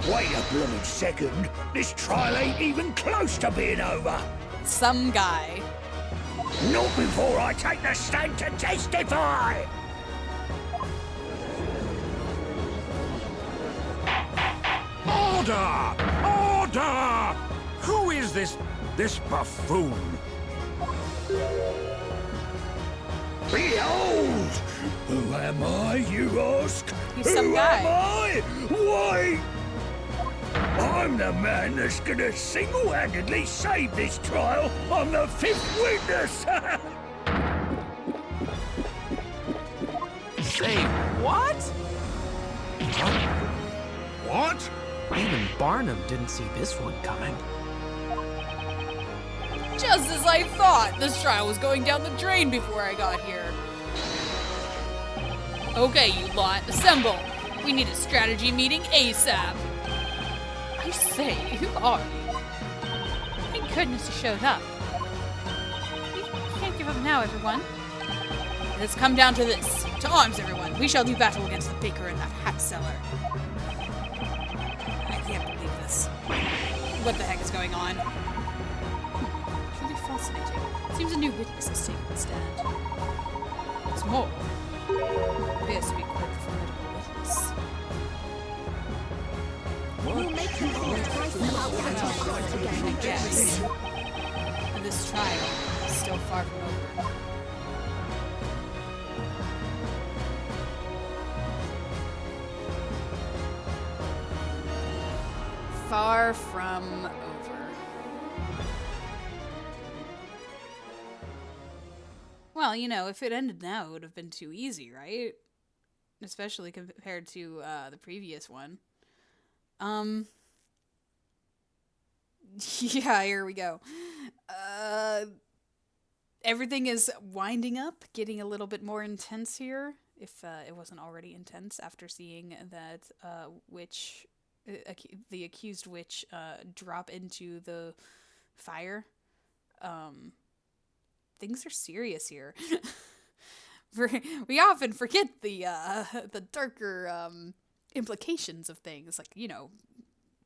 Wait a blooming second. This trial ain't even close to being over.
Some guy.
Not before I take the stand to testify!
Order! Order! Who is this buffoon?
Behold! Who am I, you ask?
He's some
Who
guy.
am I? Why? I'm the man that's gonna single-handedly save this trial on the fifth witness!
Say what?
What?
Even Barnum didn't see this one coming.
Just as I thought! This trial was going down the drain before I got here. Okay, you lot, assemble! We need a strategy meeting ASAP! I say, who are you? Thank goodness you showed up. We can't give up now, everyone. Let's come down to this. To arms, everyone. We shall do battle against the baker and that hat seller. I can't believe this. What the heck is going on? Truly fascinating. Seems a new witness has taken the stand. What's more, appears to be quite a formidable witness.
We'll make you all twice the outcome again.
I guess. And this trial is still far from over. Far from over. Well, you know, if it ended now, it would have been too easy, right? Especially compared to the previous one. Yeah, here we go. Everything is winding up, getting a little bit more intense here, if it wasn't already intense after seeing that the accused witch drop into the fire. Things are serious here. We often forget the darker implications of things, like, you know,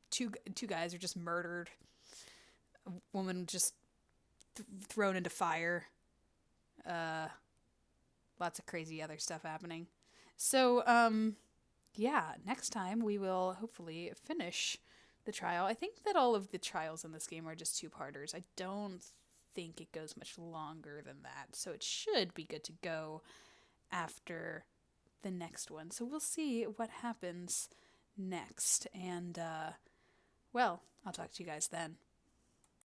two guys are just murdered, a woman just thrown into fire, lots of crazy other stuff happening. So yeah, next time we will hopefully finish the trial. I think that all of the trials in this game are just two-parters. I don't think it goes much longer than that, so it should be good to go after the next one. So we'll see what happens next, and well, I'll talk to you guys then.